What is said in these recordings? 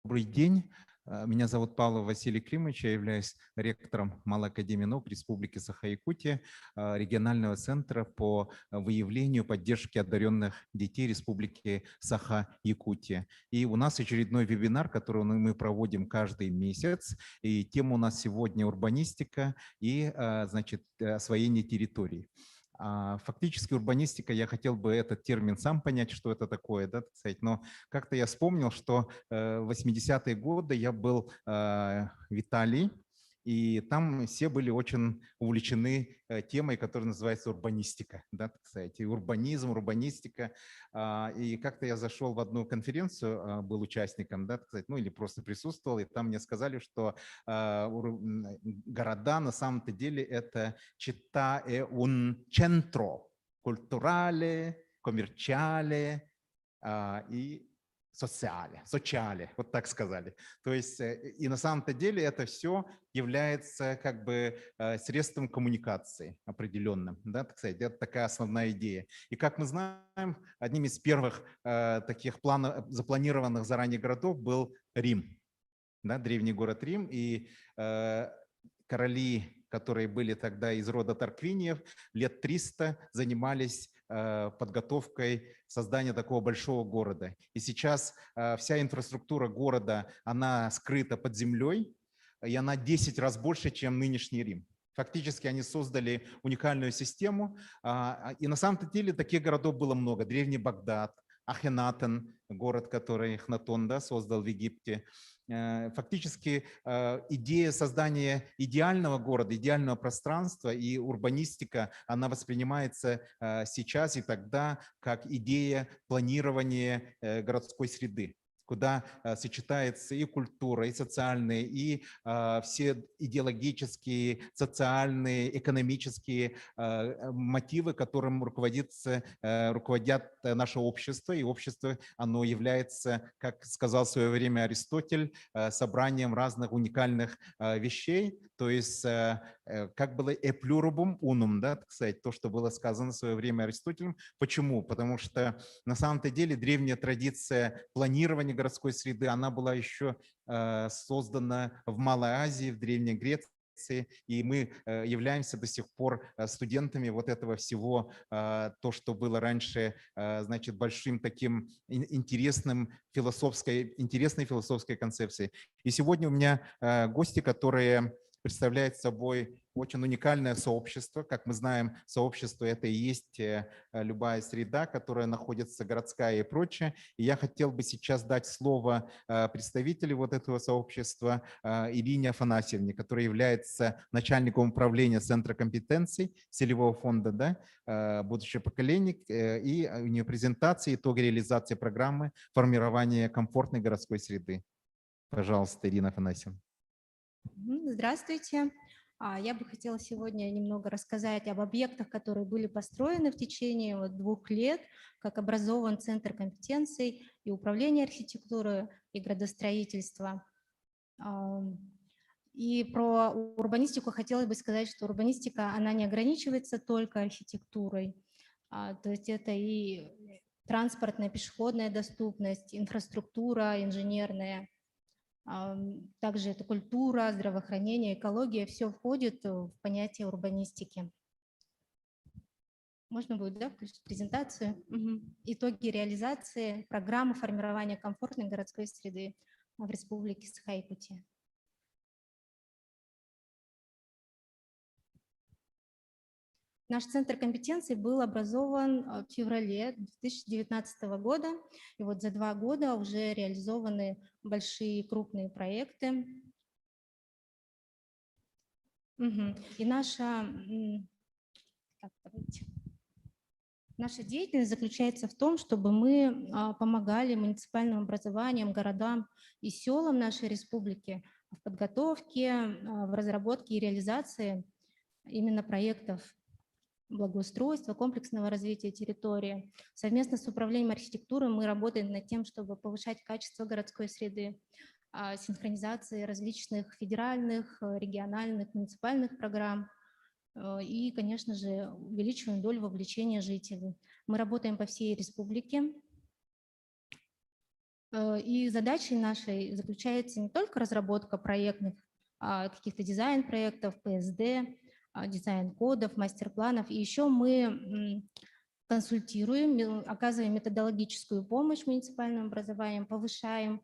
Добрый день. Меня зовут Павел Василий Климович, я являюсь ректором Малой академии наук Республики Саха-Якутия, регионального центра по выявлению поддержки одаренных детей Республики Саха-Якутия. И у нас очередной вебинар, который мы проводим каждый месяц. И тема у нас сегодня урбанистика и, значит, освоение территорий. Фактически урбанистика, я хотел бы этот термин сам понять, что это такое, да, так сказать, но как-то я вспомнил, что в 80-е годы я был в Италии, и там все были очень увлечены темой, которая называется урбанистика, да, так сказать, и урбанизм, урбанистика. И как-то я зашел в одну конференцию, был участником, да, так сказать, ну или просто присутствовал, и там мне сказали, что города на самом-то деле это città è un centro culturale, commerciale и социале, вот так сказали. То есть и на самом-то деле это все является как бы средством коммуникации определенным, да, так сказать, это такая основная идея. И как мы знаем, одним из первых таких запланированных заранее городов был Рим, да, древний город Рим, и короли, которые были тогда из рода Тарквиниев, лет 300 занимались подготовкой создания такого большого города. И сейчас вся инфраструктура города, она скрыта под землей, и она 10 раз больше, чем нынешний Рим. Фактически они создали уникальную систему, и на самом деле таких городов было много. Древний Багдад, Ахенатон, город, который Эхнатон, да, создал в Египте. Фактически идея создания идеального города, идеального пространства и урбанистика, она воспринимается сейчас и тогда как идея планирования городской среды, куда сочетается и культура, и социальные, и все идеологические, социальные, экономические мотивы, которым руководят наше общество. И общество, оно является, как сказал в свое время Аристотель, собранием разных уникальных вещей. То есть как было «e pluribus unum», да, так сказать, то, что было сказано в свое время Аристотелем. Почему? Потому что на самом-то деле древняя традиция планирования городской среды, она была еще создана в Малой Азии, в Древней Греции, и мы являемся до сих пор студентами вот этого всего, то, что было раньше, значит, большим таким интересной философской концепцией. И сегодня у меня гости, которые представляют собой очень уникальное сообщество. Как мы знаем, сообщество – это и есть любая среда, которая находится городская и прочее. И я хотел бы сейчас дать слово представителю вот этого сообщества Ирине Афанасьевне, которая является начальником управления Центра компетенций Целевого фонда, да, «Будущее поколение», и у нее презентация «Итоги реализации программы формирования комфортной городской среды». Пожалуйста, Ирина Афанасьевна. Здравствуйте. Я бы хотела сегодня немного рассказать об объектах, которые были построены в течение 2 лет, как образован Центр компетенций и управления архитектуры и градостроительства. И про урбанистику хотелось бы сказать, что урбанистика, она не ограничивается только архитектурой. То есть это и транспортная, пешеходная доступность, инфраструктура инженерная, также это культура, здравоохранение, экология, все входит в понятие урбанистики. Можно будет, да, включить презентацию? Итоги реализации программы формирования комфортной городской среды в Республике Саха-Якутия. Наш центр компетенций был образован в феврале 2019 года, и вот за 2 года уже реализованы большие крупные проекты. И наша деятельность заключается в том, чтобы мы помогали муниципальным образованиям, городам и селам нашей республики в подготовке, в разработке и реализации именно проектов благоустройства, комплексного развития территории. Совместно с управлением архитектуры мы работаем над тем, чтобы повышать качество городской среды, синхронизации различных федеральных, региональных, муниципальных программ и, конечно же, увеличиваем долю вовлечения жителей. Мы работаем по всей республике. И задачей нашей заключается не только разработка проектных, каких-то дизайн-проектов, ПСД, дизайн-кодов, мастер-планов. И еще мы консультируем, оказываем методологическую помощь муниципальным образованиям, повышаем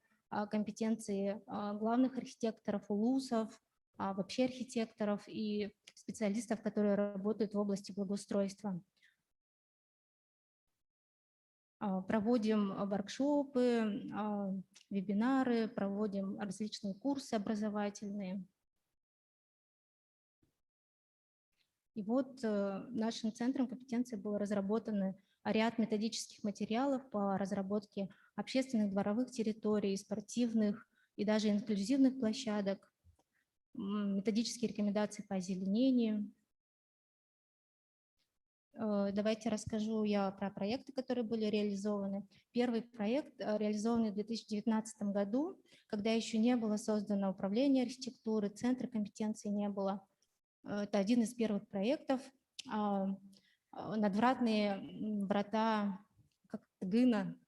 компетенции главных архитекторов, улусов, вообще архитекторов и специалистов, которые работают в области благоустройства. Проводим воркшопы, вебинары, проводим различные курсы образовательные. И вот нашим центром компетенции было разработано ряд методических материалов по разработке общественных дворовых территорий, спортивных и даже инклюзивных площадок, методические рекомендации по озеленению. Давайте расскажу я про проекты, которые были реализованы. Первый проект реализованный в 2019 году, когда еще не было создано управление архитектуры, центра компетенции не было. Это один из первых проектов. Надвратные врата Гына,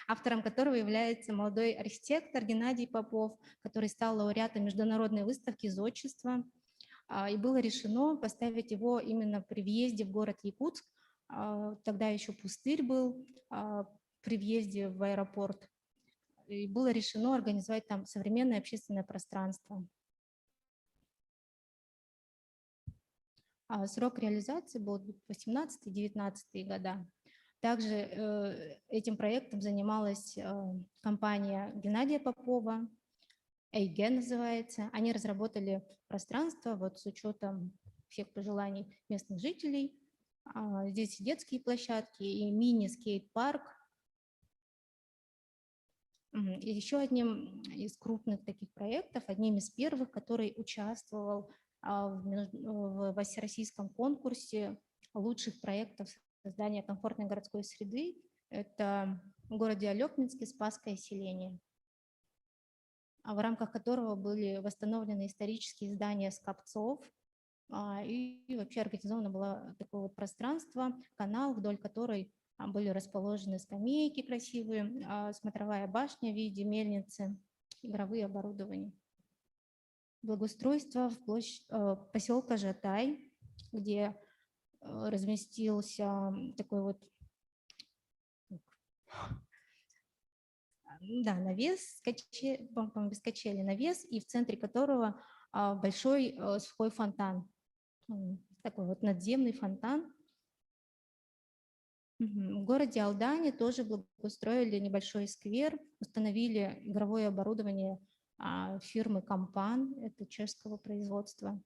автором которого является молодой архитектор Геннадий Попов, который стал лауреатом международной выставки «Зодчество». И было решено поставить его именно при въезде в город Якутск. Тогда еще пустырь был при въезде в аэропорт. И было решено организовать там современное общественное пространство. Срок реализации был 18-19 года. Также этим проектом занималась компания Геннадия Попова, Эйге называется. Они разработали пространство вот с учетом всех пожеланий местных жителей. Здесь и детские площадки, и мини-скейт-парк. И еще одним из крупных таких проектов, одним из первых, который участвовал в всероссийском конкурсе лучших проектов создания комфортной городской среды, это в городе Алекминске Спасское селение, в рамках которого были восстановлены исторические здания Скопцов, и вообще организовано было такое вот пространство, канал, вдоль которой были расположены скамейки красивые, смотровая башня в виде мельницы, игровые оборудования. Благоустройство в поселка Жатай, где разместился такой вот навес, без качели, навес, и в центре которого большой сухой фонтан, такой вот надземный фонтан. В городе Алдане тоже благоустроили небольшой сквер, установили игровое оборудование фирмы Компан, это чешского производства.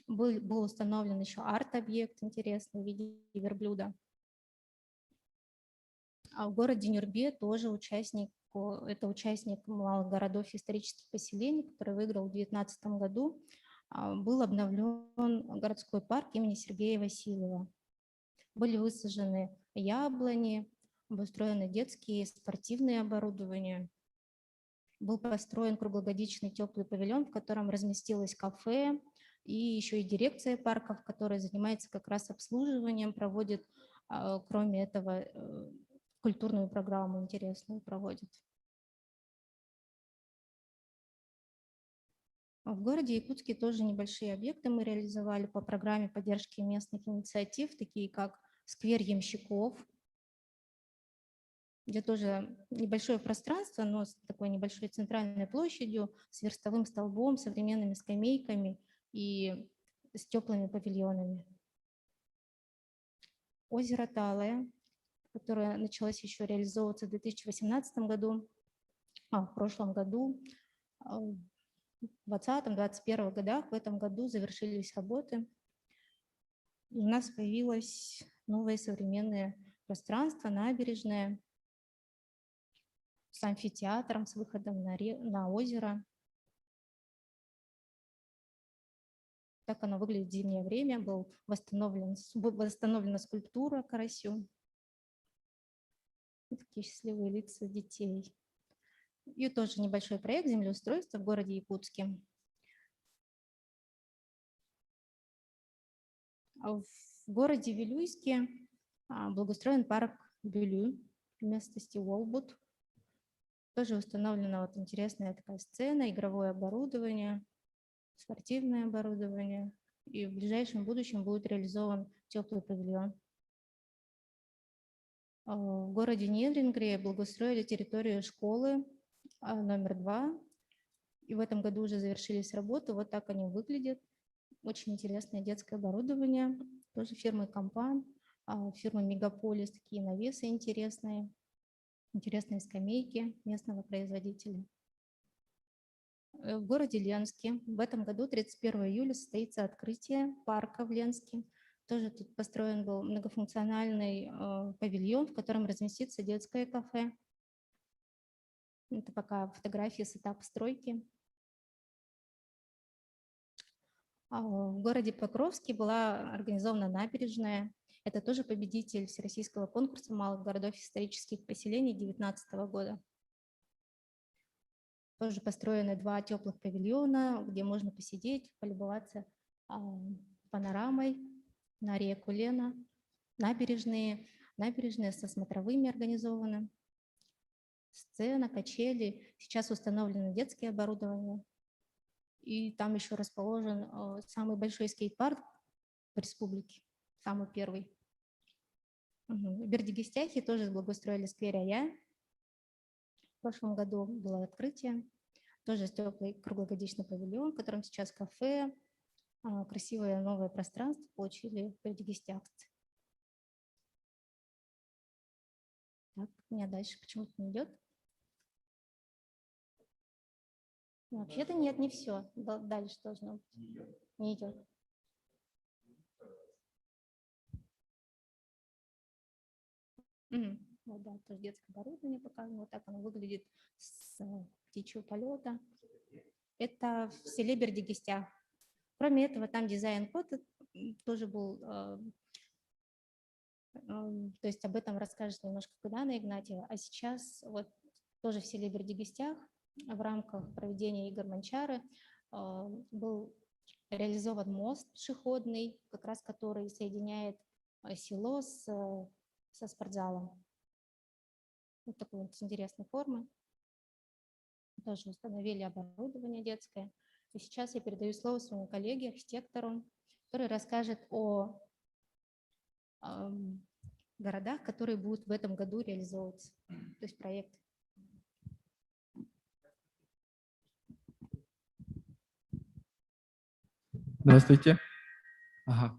Был установлен еще арт-объект интересный в виде верблюда. А в городе Нюрбе тоже участник малых городов исторических поселений, который выиграл в 2019 году, был обновлен городской парк имени Сергея Васильева. Были высажены яблони, обустроены детские спортивные оборудования. Был построен круглогодичный теплый павильон, в котором разместилось кафе, и еще и дирекция парков, которая занимается как раз обслуживанием, проводит, кроме этого, культурную программу интересную проводит. В городе Якутске тоже небольшие объекты мы реализовали по программе поддержки местных инициатив, такие как сквер ямщиков, где тоже небольшое пространство, но с такой небольшой центральной площадью, с верстовым столбом, современными скамейками и с теплыми павильонами. Озеро Талое, которое началось еще реализовываться в 2018 году, в прошлом году, в 2020-2021 годах, в этом году завершились работы. И у нас появилось новое современное пространство, набережная, с амфитеатром, с выходом на озеро. Так оно выглядит в зимнее время. Была восстановлена скульптура карасю. И такие счастливые лица детей. И тоже небольшой проект землеустройства в городе Якутске. В городе Вилюйске благоустроен парк Бюлю в местности Уолбут. Тоже установлена вот интересная такая сцена, игровое оборудование, спортивное оборудование. И в ближайшем будущем будет реализован теплый павильон. В городе Неврингри благоустроили территорию школы номер 2. И в этом году уже завершились работы. Вот так они выглядят. Очень интересное детское оборудование. Тоже фирмы Компан, фирмы Мегаполис, такие навесы интересные. Интересные скамейки местного производителя. В городе Ленске в этом году, 31 июля, состоится открытие парка в Ленске. Тоже тут построен был многофункциональный павильон, в котором разместится детское кафе. Это пока фотографии с этапа стройки. В городе Покровске была организована набережная. Это тоже победитель Всероссийского конкурса малых городов исторических поселений 2019 года. Тоже построены 2 теплых павильона, где можно посидеть, полюбоваться панорамой на реку Лена. Набережные со смотровыми организованы. Сцена, качели. Сейчас установлено детское оборудование. И там еще расположен самый большой скейт-парк в республике, самый первый. В Бердигестяхе тоже благоустроили сквер Ая. В прошлом году было открытие. Тоже теплый круглогодичный павильон, в котором сейчас кафе, красивое новое пространство получили в Бердигестяхце. Так, у меня дальше почему-то не идет. Вообще-то нет, не все. Дальше должно быть. Не идет. Вот, да, тоже детское оборудование показано. Вот так оно выглядит с птичьего полета. Это в селе Бердигестях. Кроме этого, там дизайн-код тоже был, то есть об этом расскажет немножко Гудана Игнатьева. А сейчас вот тоже в селе Бердигестях в рамках проведения игр Манчары был реализован мост пешеходный, как раз который соединяет село со спортзалом. Вот такой вот с интересной формы. Тоже установили оборудование детское. И сейчас я передаю слово своему коллеге, архитектору, который расскажет о городах, которые будут в этом году реализовываться, то есть проект. Здравствуйте. Ага.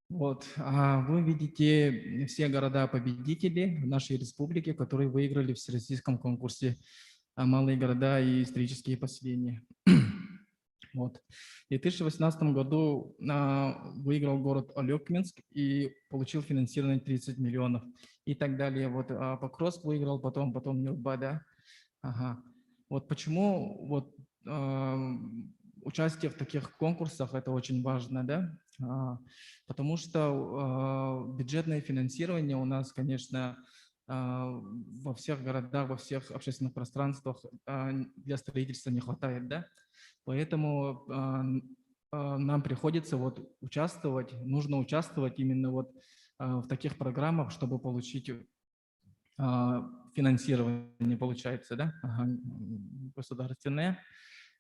Вот, вы видите все города-победители в нашей республике, которые выиграли в всероссийском конкурсе «Малые города и исторические поселения». Вот. В 2018 году выиграл город Олекминск и получил финансирование 30 миллионов и так далее. Вот Покровск выиграл, потом Нюрба, да. Ага. Вот почему вот участие в таких конкурсах это очень важно, да? Потому что бюджетное финансирование у нас, конечно, во всех городах, во всех общественных пространствах для строительства не хватает, да? Поэтому нам приходится вот участвовать, нужно участвовать именно вот в таких программах, чтобы получить финансирование, получается, да, государственное.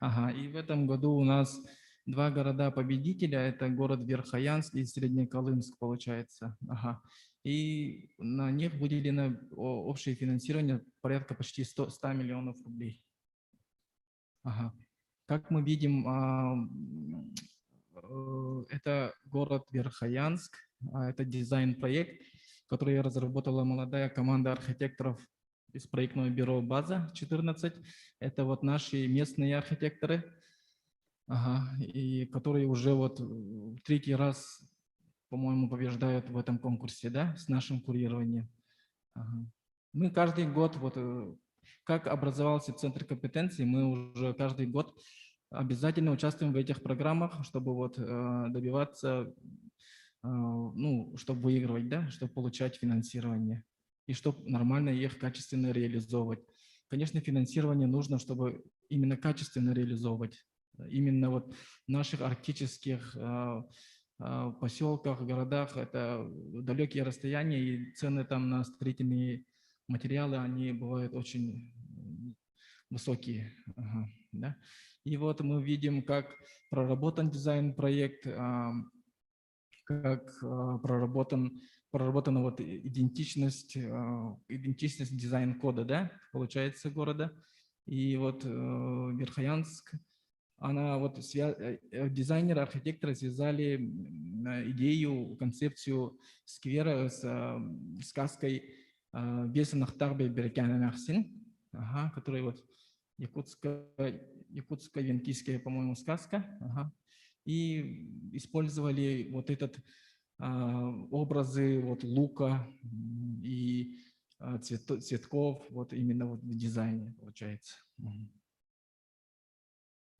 Ага. И в этом году у нас 2 города-победителя, это город Верхоянск и Среднеколымск, получается. Ага. И на них выделено общее финансирование порядка почти 100 миллионов рублей. Ага. Как мы видим, это город Верхоянск, это дизайн-проект, который разработала молодая команда архитекторов из проектного бюро «База-14». Это вот наши местные архитекторы, и которые уже вот 3-й раз, по-моему, побеждают в этом конкурсе, да, с нашим курированием. Мы каждый год, вот как образовался Центр компетенции, мы уже каждый год обязательно участвуем в этих программах, чтобы вот добиваться, ну, чтобы выигрывать, да, чтобы получать финансирование и чтобы нормально их качественно реализовывать. Конечно, финансирование нужно, чтобы именно качественно реализовывать. Именно вот в наших арктических поселках, городах, это далекие расстояния, и цены там на строительные материалы, они бывают очень высокие. Ага, да. И вот мы видим, как проработан дизайн-проект, как проработана вот идентичность дизайн-кода, да, получается, города. И вот Верхоянск, дизайнеры, архитекторы связали идею, концепцию сквера с сказкой «Бесенахтар Берекянахсин», которая вот якутско-венкийская, по-моему, сказка. Ага. И использовали вот этот образы вот лука и цветков вот именно вот в дизайне, получается.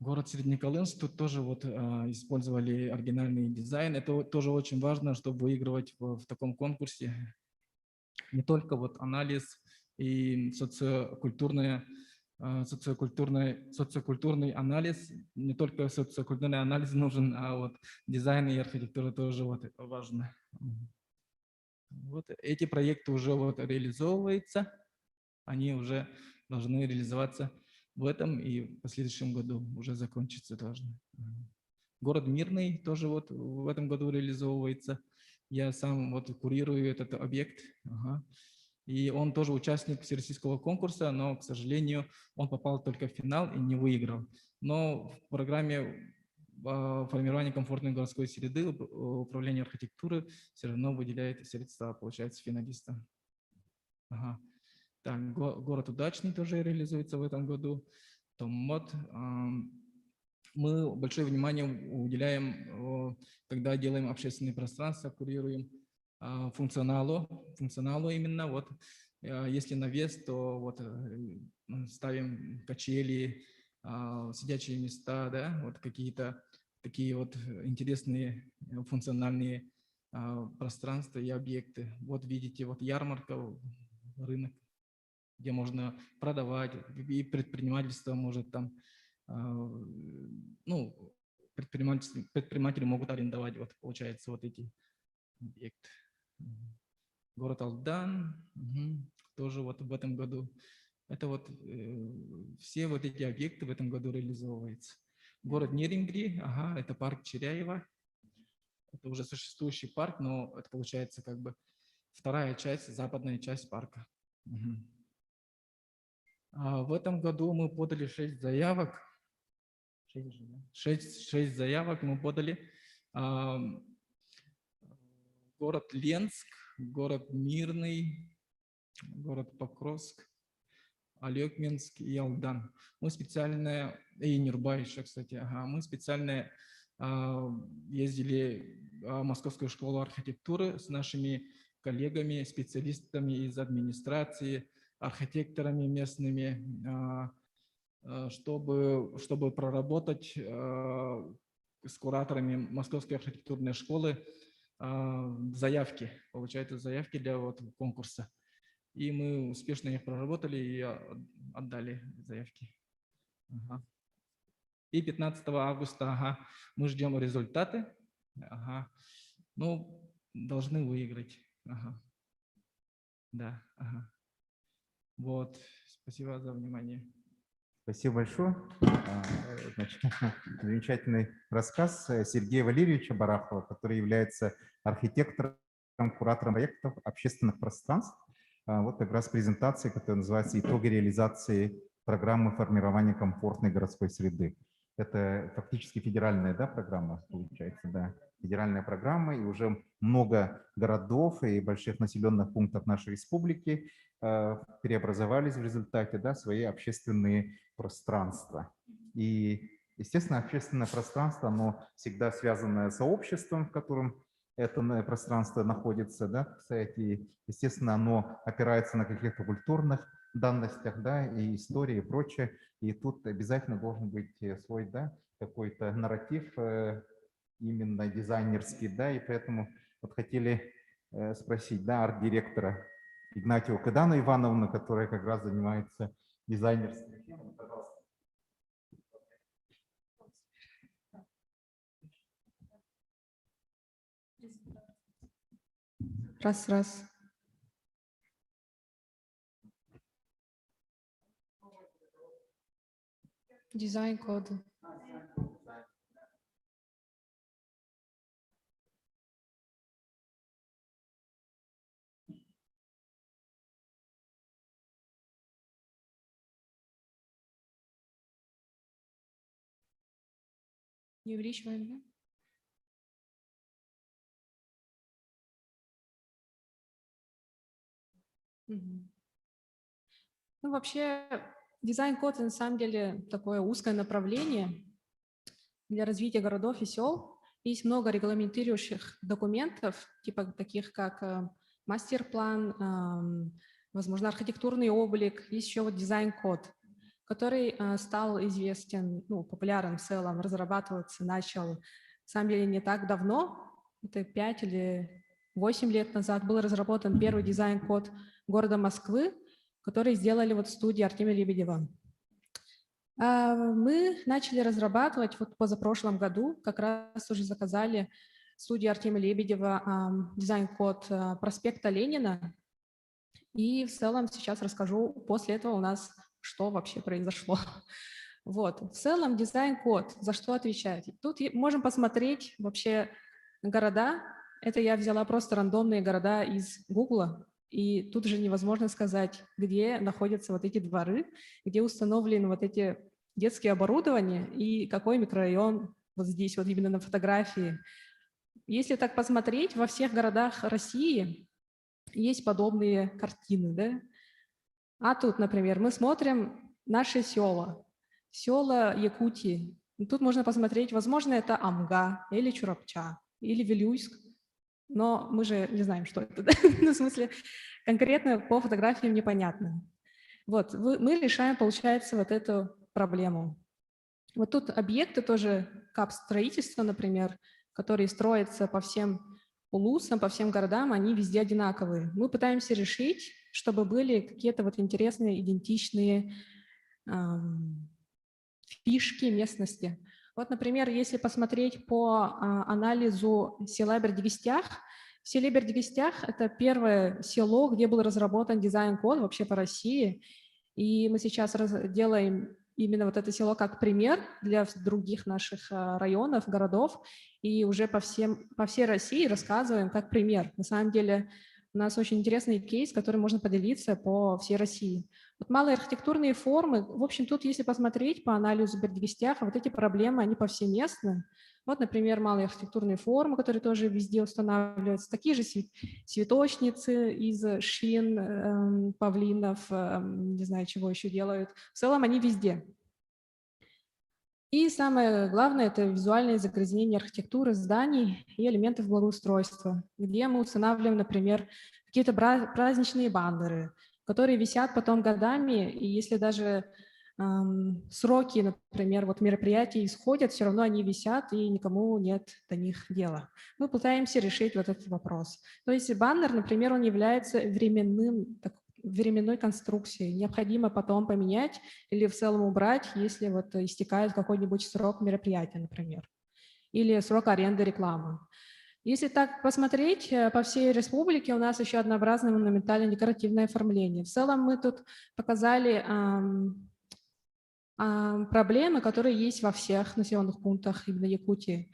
Город Среднеколымск, тут тоже вот использовали оригинальный дизайн. Это тоже очень важно, чтобы выигрывать в таком конкурсе. Не только вот анализ и социокультурный анализ, не только социокультурный анализ нужен, а вот дизайн и архитектура тоже вот это важно. Вот эти проекты уже вот реализовываются, они уже должны реализоваться в этом и в последующем году уже закончиться должны. Город Мирный тоже вот в этом году реализовывается. Я сам вот курирую этот объект. Ага. И он тоже участник всероссийского конкурса, но, к сожалению, он попал только в финал и не выиграл. Но в программе формирования комфортной городской среды управление архитектуры все равно выделяет средства, получается, финалистам. Ага. Так, город Удачный тоже реализуется в этом году. Томмот. Мы большое внимание уделяем, когда делаем общественные пространства, курируем функционалу именно. Вот, если навес, то вот ставим качели, сидячие места, да, вот какие-то такие вот интересные функциональные пространства и объекты. Вот видите, вот ярмарка, рынок, где можно продавать, и предпринимательство может там, ну, предприниматели могут арендовать, вот получается, вот эти объекты. Город Алдан, тоже вот в этом году. Это вот все вот эти объекты в этом году реализовываются. Город Нерингри, это парк Черяева. Это уже существующий парк, но это получается как бы вторая часть, западная часть парка. В этом году мы подали 6 заявок. 6 заявок мы подали. Город Ленск, город Мирный, город Покровск, Алекминск и Алдан. Мы специально, и Нюрба еще, кстати, мы специально ездили в Московскую школу архитектуры с нашими коллегами, специалистами из администрации, архитекторами местными, чтобы проработать с кураторами Московской архитектурной школы заявки, получается, заявки для вот конкурса. И мы успешно их проработали и отдали заявки. И 15 августа мы ждем результаты. Ну, должны выиграть. Да. Вот. Спасибо за внимание. Спасибо большое. Значит, замечательный рассказ Сергея Валерьевича Барахова, который является архитектором, куратором проектов общественных пространств. Вот как раз презентация, которая называется «Итоги реализации программы формирования комфортной городской среды». Это фактически федеральная, да, программа, получается, да, федеральная программа, и уже много городов и больших населенных пунктов нашей республики преобразовались в результате, да, свои общественные пространства. И, естественно, общественное пространство, оно всегда связано с сообществом, в котором это пространство находится, да, кстати, естественно, оно опирается на каких-то культурных данностях, да, и истории и прочее, и тут обязательно должен быть свой, да, какой-то нарратив именно дизайнерский, да, и поэтому вот хотели спросить, да, арт-директора Игнатьеву Кадану Ивановну, которая как раз занимается дизайнерской темой, пожалуйста. Раз. Дизайн-код. Не увеличиваем, да? Мгм. Ну, вообще, дизайн-код на самом деле такое узкое направление для развития городов и сел. Есть много регламентирующих документов, типа таких как мастер-план, возможно, архитектурный облик, есть еще вот дизайн-код, который стал известен, ну, популярен в целом, разрабатываться начал, на самом деле, не так давно, это 5 или 8 лет назад был разработан первый дизайн-код города Москвы, который сделали вот в студии Артемия Лебедева. Мы начали разрабатывать вот позапрошлом году, как раз уже заказали в студии Артемия Лебедева дизайн-код проспекта Ленина. И в целом сейчас расскажу после этого у нас, что вообще произошло. Вот. В целом дизайн-код, за что отвечает? Тут можем посмотреть вообще города. Это я взяла просто рандомные города из Гугла. И тут же невозможно сказать, где находятся вот эти дворы, где установлены вот эти детские оборудования и какой микрорайон вот здесь, вот именно на фотографии. Если так посмотреть, во всех городах России есть подобные картины, да? А тут, например, мы смотрим наши села Якутии. И тут можно посмотреть, возможно, это Амга или Чурапча или Вилюйск, но мы же не знаем, что это, да? Ну, в смысле, конкретно по фотографиям непонятно. Вот, мы решаем, получается, вот эту проблему. Вот тут объекты тоже капстроительства, например, которые строятся по всем улусам, по всем городам, они везде одинаковые. Мы пытаемся решить, чтобы были какие-то вот интересные, идентичные фишки местности. Вот, например, если посмотреть по анализу села Бердигистях, в селе Бердигистях это первое село, где был разработан дизайн-код вообще по России, и мы сейчас делаем именно вот это село как пример для других наших районов, городов, и уже по всей России рассказываем как пример. На самом деле у нас очень интересный кейс, который можно поделиться по всей России. Вот малые архитектурные формы, в общем, тут, если посмотреть по анализу Бердигистяха, вот эти проблемы, они повсеместны. Вот, например, малые архитектурные формы, которые тоже везде устанавливаются, такие же цветочницы из шин, павлинов, не знаю, чего еще делают. В целом они везде. И самое главное – это визуальное загрязнение архитектуры зданий и элементов благоустройства, где мы устанавливаем, например, какие-то праздничные баннеры, которые висят потом годами, и если даже сроки, например, вот мероприятий исходят, все равно они висят, и никому нет до них дела. Мы пытаемся решить вот этот вопрос. То есть баннер, например, он является временной конструкцией. Необходимо потом поменять или в целом убрать, если вот истекает какой-нибудь срок мероприятия, например, или срок аренды рекламы. Если так посмотреть, по всей республике у нас еще однообразное монументально-декоративное оформление. В целом мы тут показали проблемы, которые есть во всех населенных пунктах именно Якутии.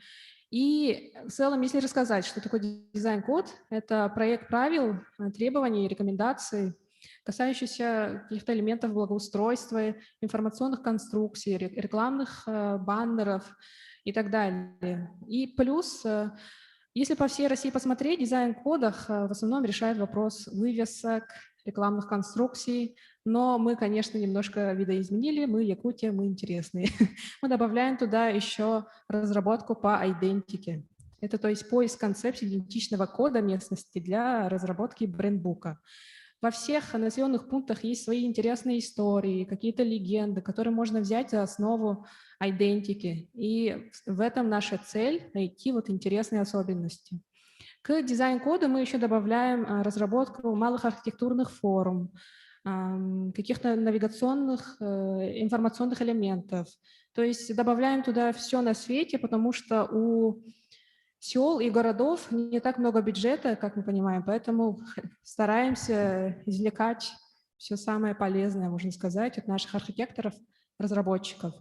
И в целом, если рассказать, что такое дизайн-код, это проект правил, требований, рекомендаций, касающихся каких-то элементов благоустройства, информационных конструкций, рекламных баннеров и так далее. И плюс, если по всей России посмотреть, дизайн-кодах в основном решает вопрос вывесок, рекламных конструкций, но мы, конечно, немножко видоизменили, мы Якутия, мы интересные. Мы добавляем туда еще разработку по идентике. Это, то есть, поиск концепции идентичного кода местности для разработки брендбука. Во всех населенных пунктах есть свои интересные истории, какие-то легенды, которые можно взять за основу идентики. И в этом наша цель – найти вот интересные особенности. К дизайн-коду мы еще добавляем разработку малых архитектурных форм, каких-то навигационных, информационных элементов. То есть добавляем туда все на свете, потому что у сел и городов не так много бюджета, как мы понимаем, поэтому стараемся извлекать все самое полезное, можно сказать, от наших архитекторов, разработчиков.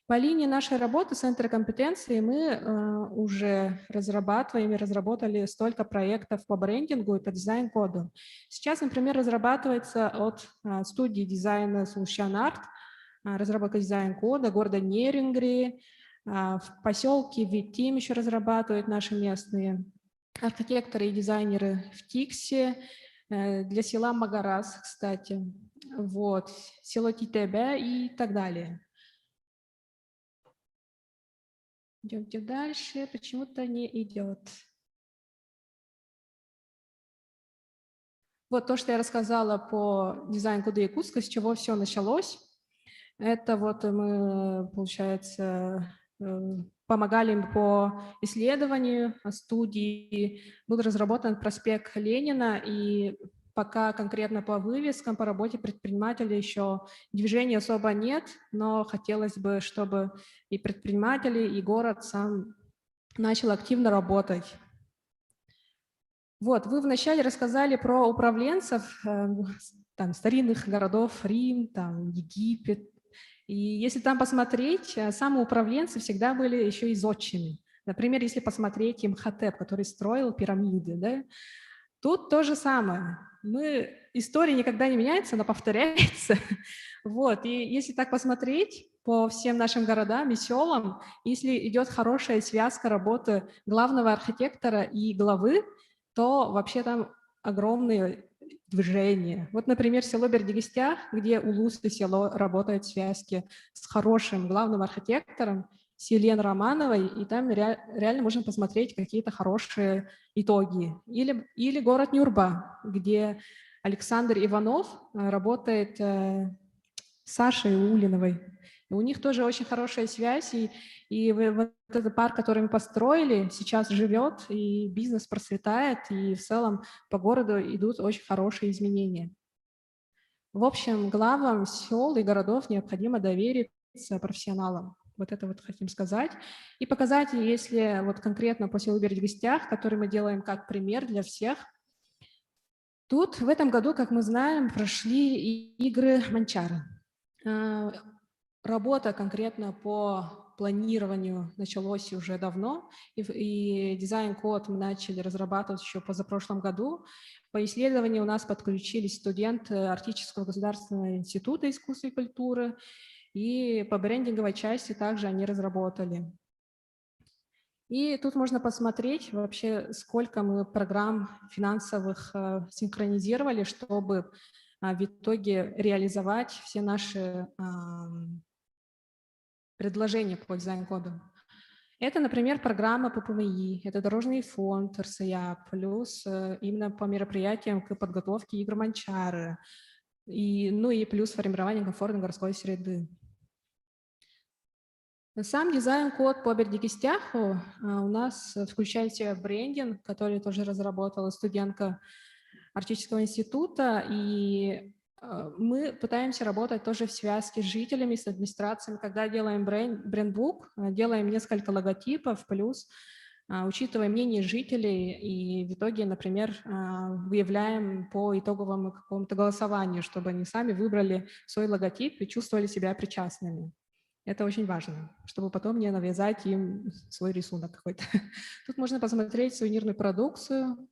По линии нашей работы Центра компетенции мы уже разрабатываем и разработали столько проектов по брендингу и по дизайн-коду. Сейчас, например, разрабатывается от студии дизайна Solution Art, разработка дизайн-кода города Нерингри, в поселке Витим еще разрабатывают наши местные архитекторы и дизайнеры в Тиксе, для села Магарас, кстати, вот, село Титебе и так далее. Идемте дальше, почему-то не идет. Вот то, что я рассказала по дизайн-коду Якутска, с чего все началось. Это вот мы, получается, помогали им по исследованию студии. Был разработан проспект Ленина, и пока конкретно по вывескам, по работе предпринимателя еще движения особо нет, но хотелось бы, чтобы и предприниматели, и город сам начал активно работать. Вот, вы вначале рассказали про управленцев там, старинных городов, Рим, там, Египет. И если там посмотреть, самоуправленцы всегда были еще и зодчими. Например, если посмотреть Имхотеп, который строил пирамиды, да, тут то же самое. История никогда не меняется, она повторяется. Вот, и если так посмотреть по всем нашим городам и селам, если идет хорошая связка работы главного архитектора и главы, то вообще там огромные движения. Вот, например, село Бердигистях, где Улус и село работают в связке с хорошим главным архитектором Селен Романовой, и там реально можно посмотреть какие-то хорошие итоги. Или город Нюрба, где Александр Иванов работает с Сашей Улиновой. И у них тоже очень хорошая связь, и вот этот парк, который мы построили, сейчас живет, и бизнес процветает, и в целом по городу идут очень хорошие изменения. В общем, главам сел и городов необходимо довериться профессионалам. Вот это вот хотим сказать. И показать, если вот конкретно по селу Бердигистях, который мы делаем как пример для всех. Тут в этом году, как мы знаем, прошли игры Манчары. Работа конкретно по планированию началась уже давно, и дизайн-код мы начали разрабатывать еще позапрошлом году. По исследованию у нас подключились студенты Арктического государственного института искусства и культуры, и по брендинговой части также они разработали. И тут можно посмотреть вообще, сколько мы программ финансовых синхронизировали, чтобы в итоге реализовать все наши предложения по дизайн-коду. Это, например, программа ППМИ, это дорожный фонд РСЯ, плюс именно по мероприятиям к подготовке игр Манчары, и плюс формирование комфортной городской среды. Сам дизайн-код по Бердигистяху у нас включает в себя брендинг, который тоже разработала студентка Арктического института, и мы пытаемся работать тоже в связке с жителями, с администрациями. Когда делаем брендбук, делаем несколько логотипов, плюс учитывая мнение жителей, и в итоге, например, выявляем по итоговому какому-то голосованию, чтобы они сами выбрали свой логотип и чувствовали себя причастными. Это очень важно, чтобы потом не навязать им свой рисунок какой-то. Тут можно посмотреть сувенирную продукцию,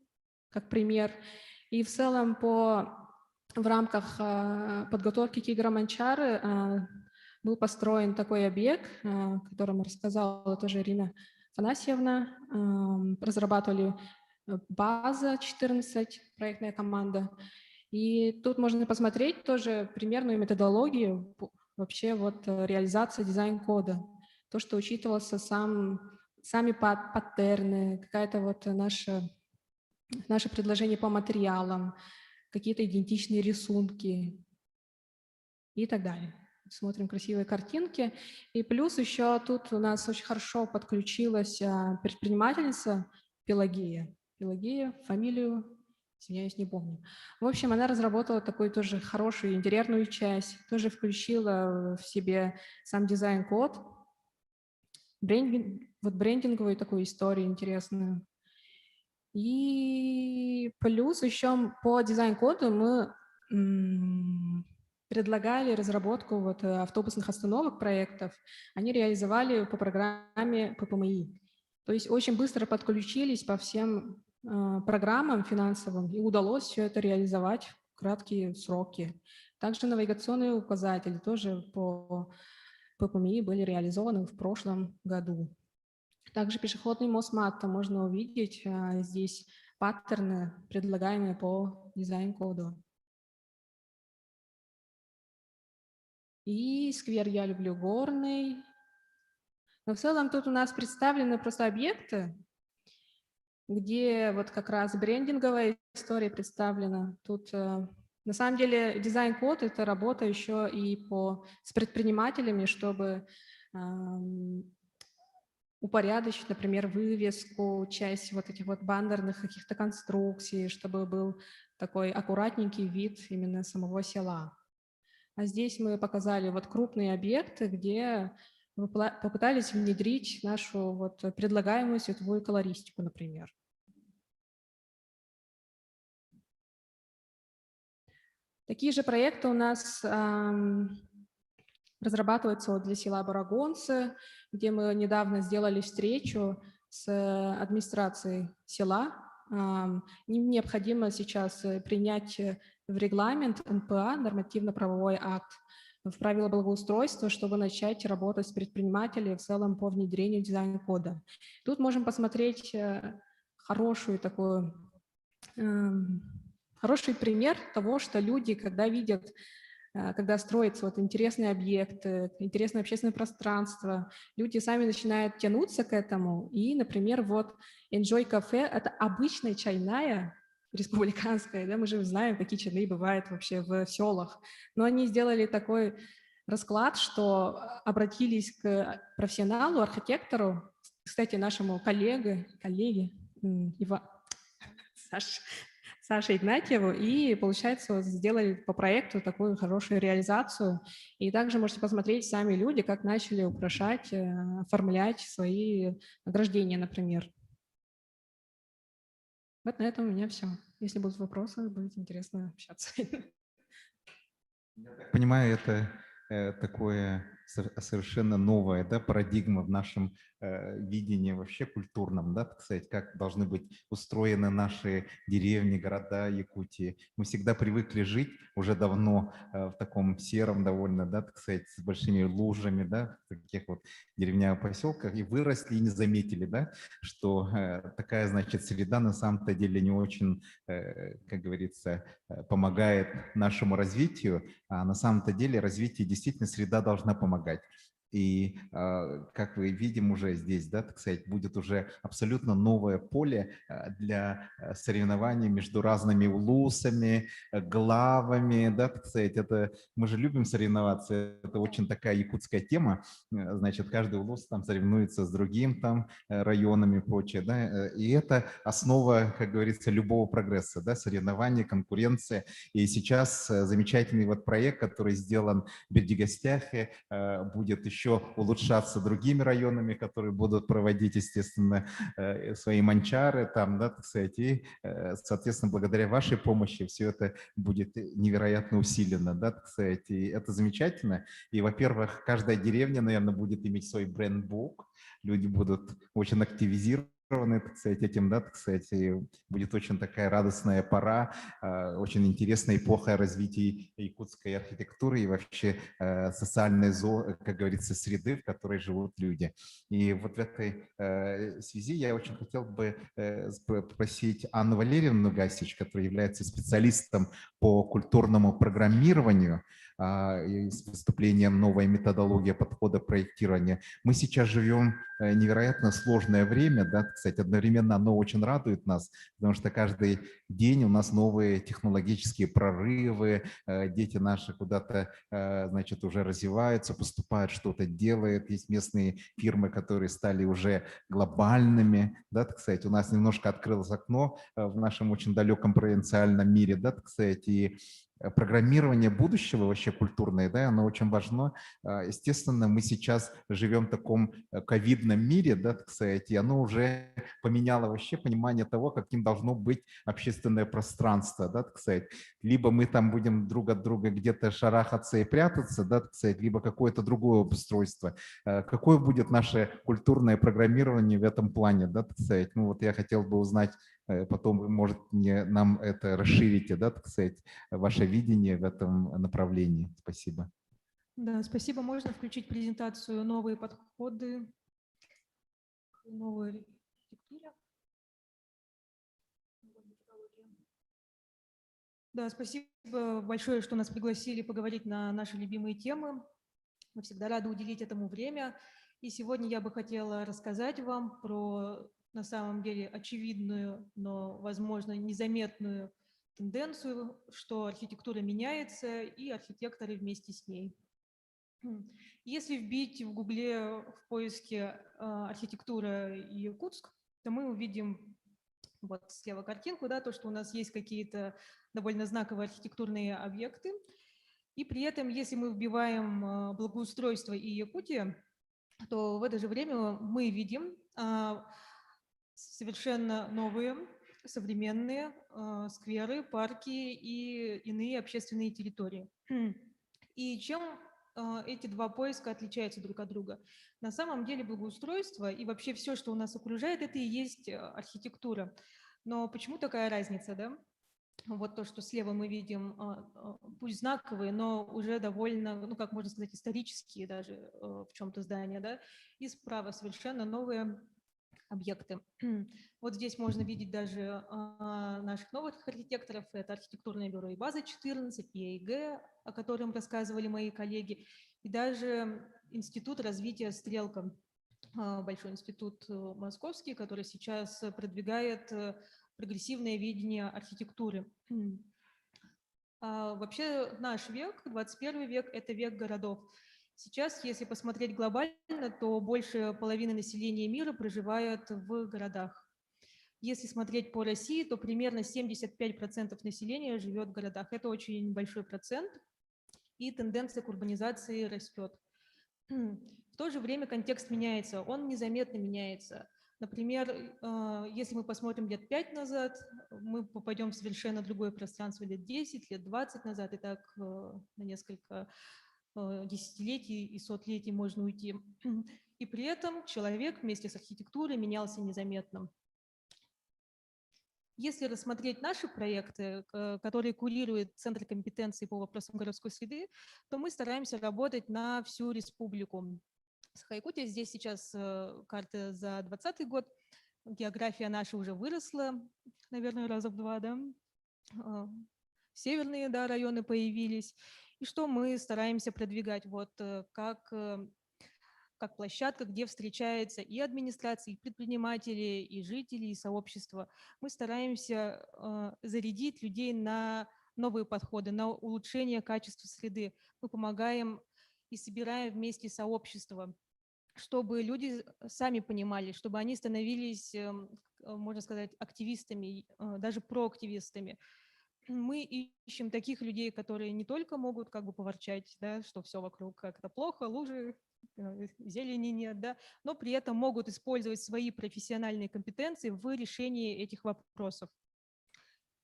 как пример. И в целом в рамках подготовки к играм Манчары был построен такой объект, о котором рассказала тоже Ирина Афанасьевна. Разрабатывали база 14, проектная команда. И тут можно посмотреть тоже примерную методологию вообще вот реализации дизайн-кода. То, что учитывался сами паттерны, какая-то вот наше предложение по материалам, какие-то идентичные рисунки и так далее. Смотрим красивые картинки. И плюс еще тут у нас очень хорошо подключилась предпринимательница Пелагея. Пелагея, фамилию, извиняюсь, не помню. В общем, она разработала такую тоже хорошую интерьерную часть, тоже включила в себе сам дизайн-код, брендинговую такую историю интересную. И плюс еще по дизайн-коду мы предлагали разработку вот автобусных остановок проектов, они реализовали по программе ППМИ. То есть очень быстро подключились по всем программам финансовым, и удалось все это реализовать в краткие сроки. Также навигационные указатели тоже по ППМИ были реализованы в прошлом году. Также пешеходный мост МАТТа можно увидеть здесь паттерны, предлагаемые по дизайн-коду. И сквер «Я люблю горный». Но в целом тут у нас представлены просто объекты, где вот как раз брендинговая история представлена. Тут на самом деле дизайн-код — это работа еще и с предпринимателями, чтобы упорядочить, например, вывеску, часть вот этих вот баннерных каких-то конструкций, чтобы был такой аккуратненький вид именно самого села. А здесь мы показали вот крупные объекты, где мы попытались внедрить нашу вот предлагаемую световую колористику, например. Такие же проекты у нас разрабатываются вот для села Барагонцы, где мы недавно сделали встречу с администрацией села. Им необходимо сейчас принять в регламент НПА, нормативно-правовой акт, в правила благоустройства, чтобы начать работать с предпринимателями в целом по внедрению дизайн-кода. Тут можем посмотреть хороший пример того, что люди, когда видят, когда строятся вот интересные объекты, интересное общественное пространство, люди сами начинают тянуться к этому. И, например, вот Enjoy Cafe — это обычная чайная, республиканская, да, мы же знаем, какие чайные бывают вообще в селах, но они сделали такой расклад, что обратились к профессионалу, архитектору, кстати, нашему коллеге Саше Игнатьеву, и, получается, сделали по проекту такую хорошую реализацию. И также можете посмотреть сами люди, как начали украшать, оформлять свои ограждения, например. Вот на этом у меня все. Если будут вопросы, будет интересно общаться. Я так понимаю, это такое совершенно новая, да, парадигма в нашем видении вообще культурном, да, так сказать, как должны быть устроены наши деревни, города Якутии. Мы всегда привыкли жить уже давно в таком сером довольно, да, так сказать, с большими лужами, да, в таких вот деревнях, поселках, и выросли и не заметили, да, что такая, значит, среда на самом-то деле не очень, как говорится, помогает нашему развитию, а на самом-то деле развитие действительно среда должна помогать. И, как мы видим уже здесь, да, так сказать, будет уже абсолютно новое поле для соревнований между разными улусами, главами, да, так сказать. Это, мы же любим соревноваться, это очень такая якутская тема, значит, каждый улус там соревнуется с другим там районами и прочее, да, и это основа, как говорится, любого прогресса, да, соревнования, конкуренция. И сейчас замечательный вот проект, который сделан в Бердигостяхе, будет еще улучшаться другими районами, которые будут проводить, естественно, свои манчары там, да, так сказать, и, соответственно, благодаря вашей помощи все это будет невероятно усилено, да, так сказать, и это замечательно. И, во-первых, каждая деревня, наверное, будет иметь свой брендбук, люди будут очень активизированы, так сказать, этим, да, так сказать, и будет очень такая радостная пора, очень интересная эпоха развития якутской архитектуры и вообще социальной, как говорится, среды, в которой живут люди. И вот в этой связи я очень хотел бы попросить Анну Валерьевну Гасич, которая является специалистом по культурному программированию, с выступлением «Новая методология подхода проектирования». Мы сейчас живем невероятно сложное время, да, кстати, одновременно оно очень радует нас, потому что каждый день у нас новые технологические прорывы, дети наши куда-то, значит, уже развиваются, поступают, что-то делают, есть местные фирмы, которые стали уже глобальными, да, так сказать, у нас немножко открылось окно в нашем очень далеком провинциальном мире, да, так сказать, и программирование будущего вообще культурное, да, оно очень важно. Естественно, мы сейчас живем в таком ковидном мире, да, так сказать, и оно уже поменяло вообще понимание того, каким должно быть общественное пространство, да, так сказать. Либо мы там будем друг от друга где-то шарахаться и прятаться, да, так сказать, либо какое-то другое устройство. Какое будет наше культурное программирование в этом плане, да, так сказать. Ну вот я хотел бы узнать, потом вы, может, нам это расширите, да, так сказать, ваше видение в этом направлении. Спасибо. Да, спасибо. Можно включить презентацию «Новые подходы, новые архитектура». Да, спасибо большое, что нас пригласили поговорить на наши любимые темы. Мы всегда рады уделить этому время. И сегодня я бы хотела рассказать вам про, на самом деле, очевидную, но, возможно, незаметную тенденцию, что архитектура меняется, и архитекторы вместе с ней. Если вбить в Гугле в поиске архитектура Якутск, то мы увидим вот слева картинку, да, то, что у нас есть какие-то довольно знаковые архитектурные объекты. И при этом, если мы вбиваем благоустройство и Якутия, то в это же время мы видим совершенно новые, современные скверы, парки и иные общественные территории. И чем эти два поиска отличаются друг от друга? На самом деле благоустройство и вообще все, что у нас окружает, это и есть архитектура. Но почему такая разница, да? Вот то, что слева мы видим, пусть знаковые, но уже довольно, ну, как можно сказать, исторические даже в чем-то здания, да, и справа совершенно новые объекты. Вот здесь можно видеть даже наших новых архитекторов. Это архитектурное бюро и база 14, ЕИГ, о котором рассказывали мои коллеги, и даже Институт развития «Стрелка», большой институт московский, который сейчас продвигает прогрессивное видение архитектуры. Вообще наш век, 21 век, это век городов. Сейчас, если посмотреть глобально, то больше половины населения мира проживает в городах. Если смотреть по России, то примерно 75% населения живет в городах. Это очень большой процент, и тенденция к урбанизации растет. В то же время контекст меняется, он незаметно меняется. Например, если мы посмотрим лет 5 назад, мы попадем в совершенно другое пространство лет 10, лет 20 назад, и так на несколько десятилетий и сотлетий можно уйти. И при этом человек вместе с архитектурой менялся незаметно. Если рассмотреть наши проекты, которые курирует Центр компетенции по вопросам городской среды, то мы стараемся работать на всю республику. Саха-Якутия, здесь сейчас карта за 2020 год, география наша уже выросла, наверное, раза в 2, да? Северные, да, районы появились. И что мы стараемся продвигать? Вот как площадка, где встречается и администрация, и предприниматели, и жители, и сообщества. Мы стараемся зарядить людей на новые подходы, на улучшение качества среды. Мы помогаем и собираем вместе сообщество, чтобы люди сами понимали, чтобы они становились, можно сказать, активистами, даже проактивистами. Мы ищем таких людей, которые не только могут как бы поворчать, да, что все вокруг как-то плохо, лужи, зелени нет, да, но при этом могут использовать свои профессиональные компетенции в решении этих вопросов.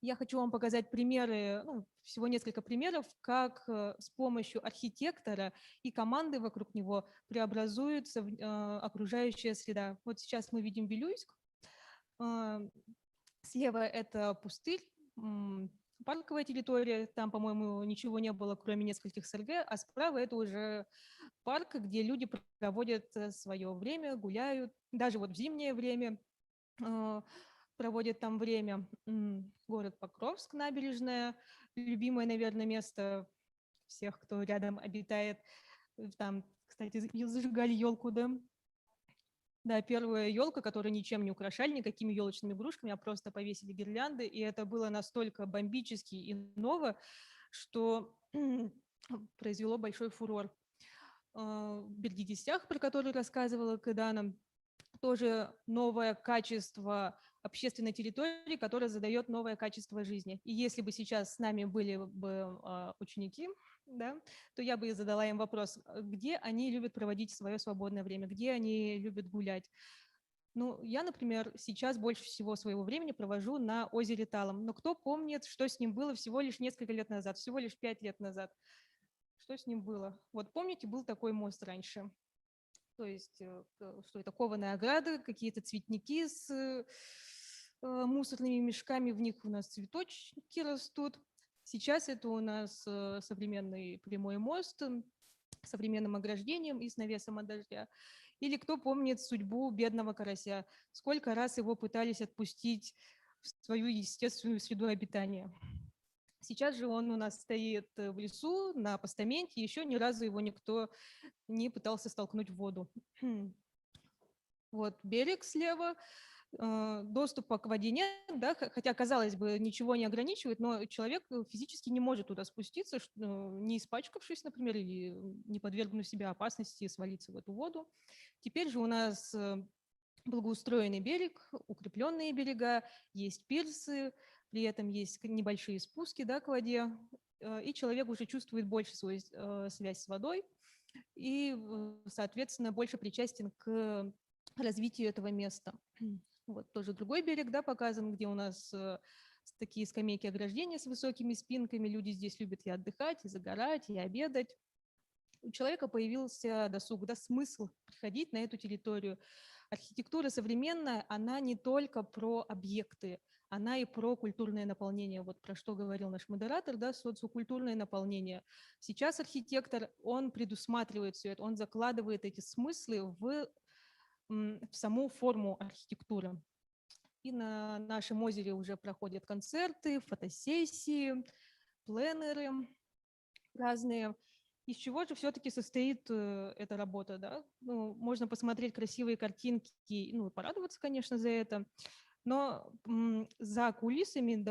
Я хочу вам показать примеры, ну, всего несколько примеров, как с помощью архитектора и команды вокруг него преобразуется окружающая среда. Вот сейчас мы видим Вилюйск. Слева это пустырь, парковая территория, там, по-моему, ничего не было, кроме нескольких СРГ, а справа это уже парк, где люди проводят свое время, гуляют, даже вот в зимнее время проводят там время. Город Покровск, набережная, любимое, наверное, место всех, кто рядом обитает. Там, кстати, зажигали елку, да? Да, первая елка, которую ничем не украшали, никакими елочными игрушками, а просто повесили гирлянды. И это было настолько бомбически и ново, что произвело большой фурор. В Бельгидистях, про который рассказывала Кыдана, тоже новое качество общественной территории, которая задает новое качество жизни. И если бы сейчас с нами были бы ученики, да, то я бы задала им вопрос, где они любят проводить свое свободное время, где они любят гулять. Ну, я, например, сейчас больше всего своего времени провожу на озере Талом. Но кто помнит, что с ним было всего лишь несколько лет назад, всего лишь 5 лет назад? Что с ним было? Вот помните, был такой мост раньше. То есть, что это кованая ограда, какие-то цветники с мусорными мешками, в них у нас цветочки растут. Сейчас это у нас современный прямой мост с современным ограждением и с навесом от дождя. Или кто помнит судьбу бедного карася? Сколько раз его пытались отпустить в свою естественную среду обитания? Сейчас же он у нас стоит в лесу на постаменте, еще ни разу его никто не пытался столкнуть в воду. Вот берег слева, доступа к воде нет, да, хотя, казалось бы, ничего не ограничивает, но человек физически не может туда спуститься, не испачкавшись, например, или не подвергнув себя опасности свалиться в эту воду. Теперь же у нас благоустроенный берег, укрепленные берега, есть пирсы, при этом есть небольшие спуски, да, к воде, и человек уже чувствует больше свою связь с водой и, соответственно, больше причастен к развитию этого места. Вот тоже другой берег, да, показан, где у нас такие скамейки ограждения с высокими спинками. Люди здесь любят и отдыхать, и загорать, и обедать. У человека появился досуг, да, смысл приходить на эту территорию. Архитектура современная, она не только про объекты, она и про культурное наполнение. Вот про что говорил наш модератор, да, социокультурное наполнение. Сейчас архитектор, он предусматривает все это, он закладывает эти смыслы в саму форму архитектуры. И на нашем озере уже проходят концерты, фотосессии, пленеры разные. Из чего же все-таки состоит эта работа, да? Ну, можно посмотреть красивые картинки, ну, порадоваться, конечно, за это, но за кулисами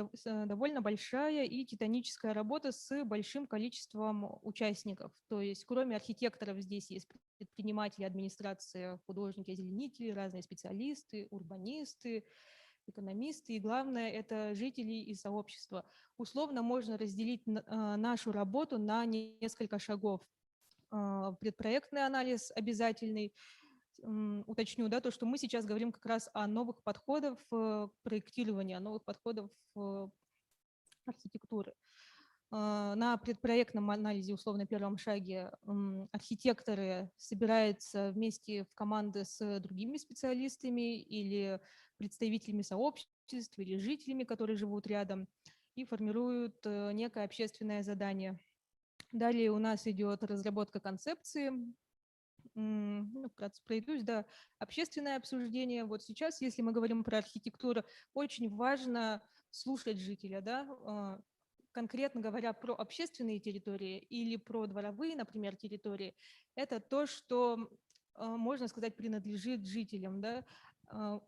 довольно большая и титаническая работа с большим количеством участников. То есть кроме архитекторов здесь есть предприниматели, администрация, художники, озеленители, разные специалисты, урбанисты, экономисты, и главное, это жители и сообщества. Условно можно разделить нашу работу на несколько шагов. Предпроектный анализ обязательный. Уточню, да, то, что мы сейчас говорим как раз о новых подходах в проектировании, о новых подходах в архитектуры. На предпроектном анализе, условно, первом шаге, архитекторы собираются вместе в команды с другими специалистами или представителями сообществ, или жителями, которые живут рядом, и формируют некое общественное задание. Далее у нас идет разработка концепции, ну, вкратце пройдусь, да, общественное обсуждение. Вот сейчас, если мы говорим про архитектуру, очень важно слушать жителя, да, конкретно говоря про общественные территории или про дворовые, например, территории, это то, что, можно сказать, принадлежит жителям, да,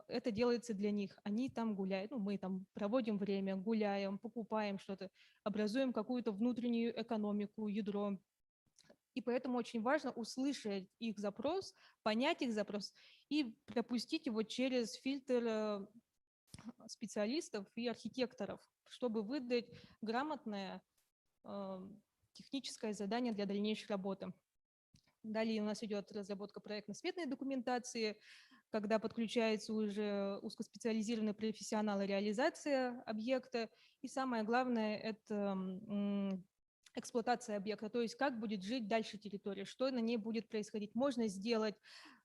это делается для них, они там гуляют, ну, мы там проводим время, гуляем, покупаем что-то, образуем какую-то внутреннюю экономику, ядро. И поэтому очень важно услышать их запрос, понять их запрос и пропустить его через фильтр специалистов и архитекторов, чтобы выдать грамотное техническое задание для дальнейшей работы. Далее у нас идет разработка проектно-сметной документации, когда подключаются уже узкоспециализированные профессионалы реализации объекта. И самое главное – это эксплуатация объекта, то есть как будет жить дальше территория, что на ней будет происходить. Можно сделать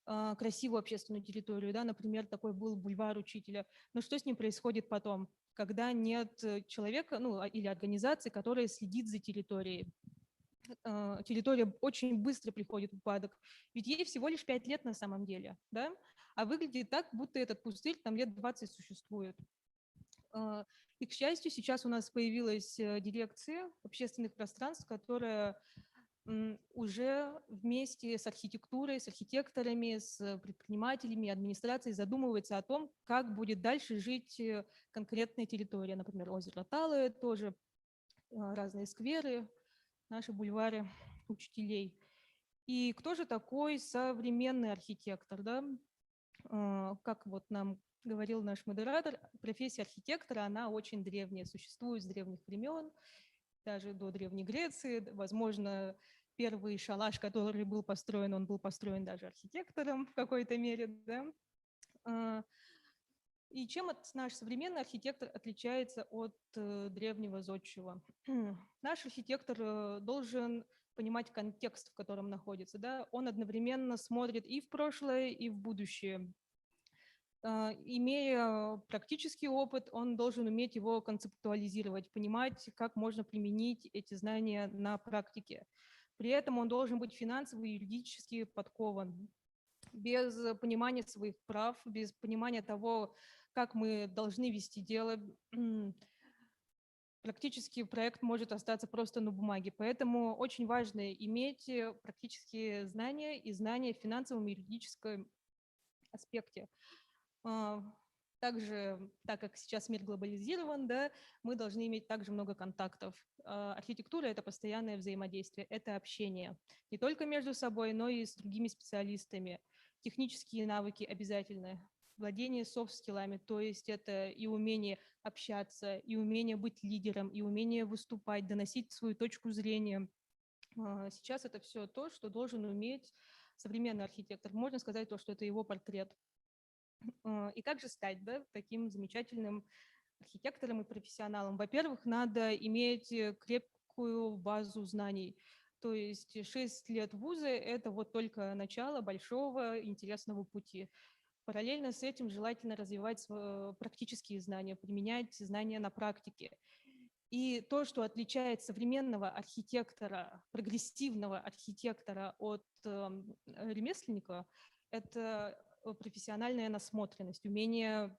красивую общественную территорию, да, например, такой был бульвар Учителя, но что с ним происходит потом, когда нет человека, ну, или организации, которая следит за территорией. Территория очень быстро приходит в упадок, ведь ей всего лишь 5 лет на самом деле, да, а выглядит так, будто этот пустырь там лет 20 существует. И, к счастью, сейчас у нас появилась дирекция общественных пространств, которая уже вместе с архитектурой, с архитекторами, с предпринимателями, администрацией задумывается о том, как будет дальше жить конкретная территория. Например, озеро Талое, тоже разные скверы, наши бульвары учителей. И кто же такой современный архитектор, да? Как вот нам говорил наш модератор, профессия архитектора, она очень древняя, существует с древних времен, даже до Древней Греции. Возможно, первый шалаш, который был построен, он был построен даже архитектором в какой-то мере, да. И чем наш современный архитектор отличается от древнего зодчего? Наш архитектор должен понимать контекст, в котором находится, да? Он одновременно смотрит и в прошлое, и в будущее. Имея практический опыт, он должен уметь его концептуализировать, понимать, как можно применить эти знания на практике. При этом он должен быть финансово и юридически подкован. Без понимания своих прав, без понимания того, как мы должны вести дело, практически проект может остаться просто на бумаге. Поэтому очень важно иметь практические знания и знания в финансовом и юридическом аспекте. Также, так как сейчас мир глобализирован, да, мы должны иметь также много контактов. Архитектура – это постоянное взаимодействие, это общение. Не только между собой, но и с другими специалистами. Технические навыки обязательны. Владение софт-скиллами, то есть это и умение общаться, и умение быть лидером, и умение выступать, доносить свою точку зрения. Сейчас это все то, что должен уметь современный архитектор. Можно сказать, то, что это его портрет. И как же стать, да, таким замечательным архитектором и профессионалом? Во-первых, надо иметь крепкую базу знаний. То есть 6 лет вуза – это вот только начало большого интересного пути. Параллельно с этим желательно развивать практические знания, применять знания на практике. И то, что отличает современного архитектора, прогрессивного архитектора от ремесленника, это профессиональная насмотренность, умение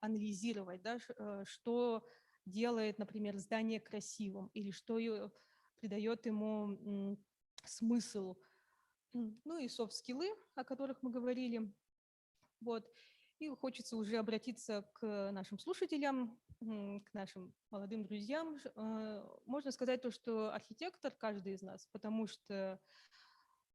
анализировать, да, что делает, например, здание красивым или что придает ему смысл. Ну и софт-скиллы, о которых мы говорили. Вот. И хочется уже обратиться к нашим слушателям, к нашим молодым друзьям. Можно сказать то, что архитектор каждый из нас, потому что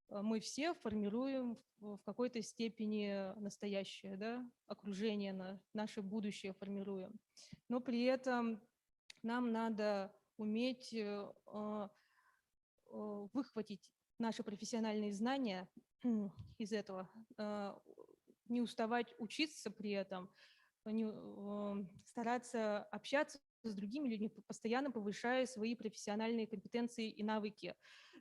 мы все формируем в какой-то степени настоящее, да, окружение, наше будущее формируем. Но при этом нам надо уметь выхватить наши профессиональные знания из этого, не уставать учиться при этом, стараться общаться с другими людьми, постоянно повышая свои профессиональные компетенции и навыки,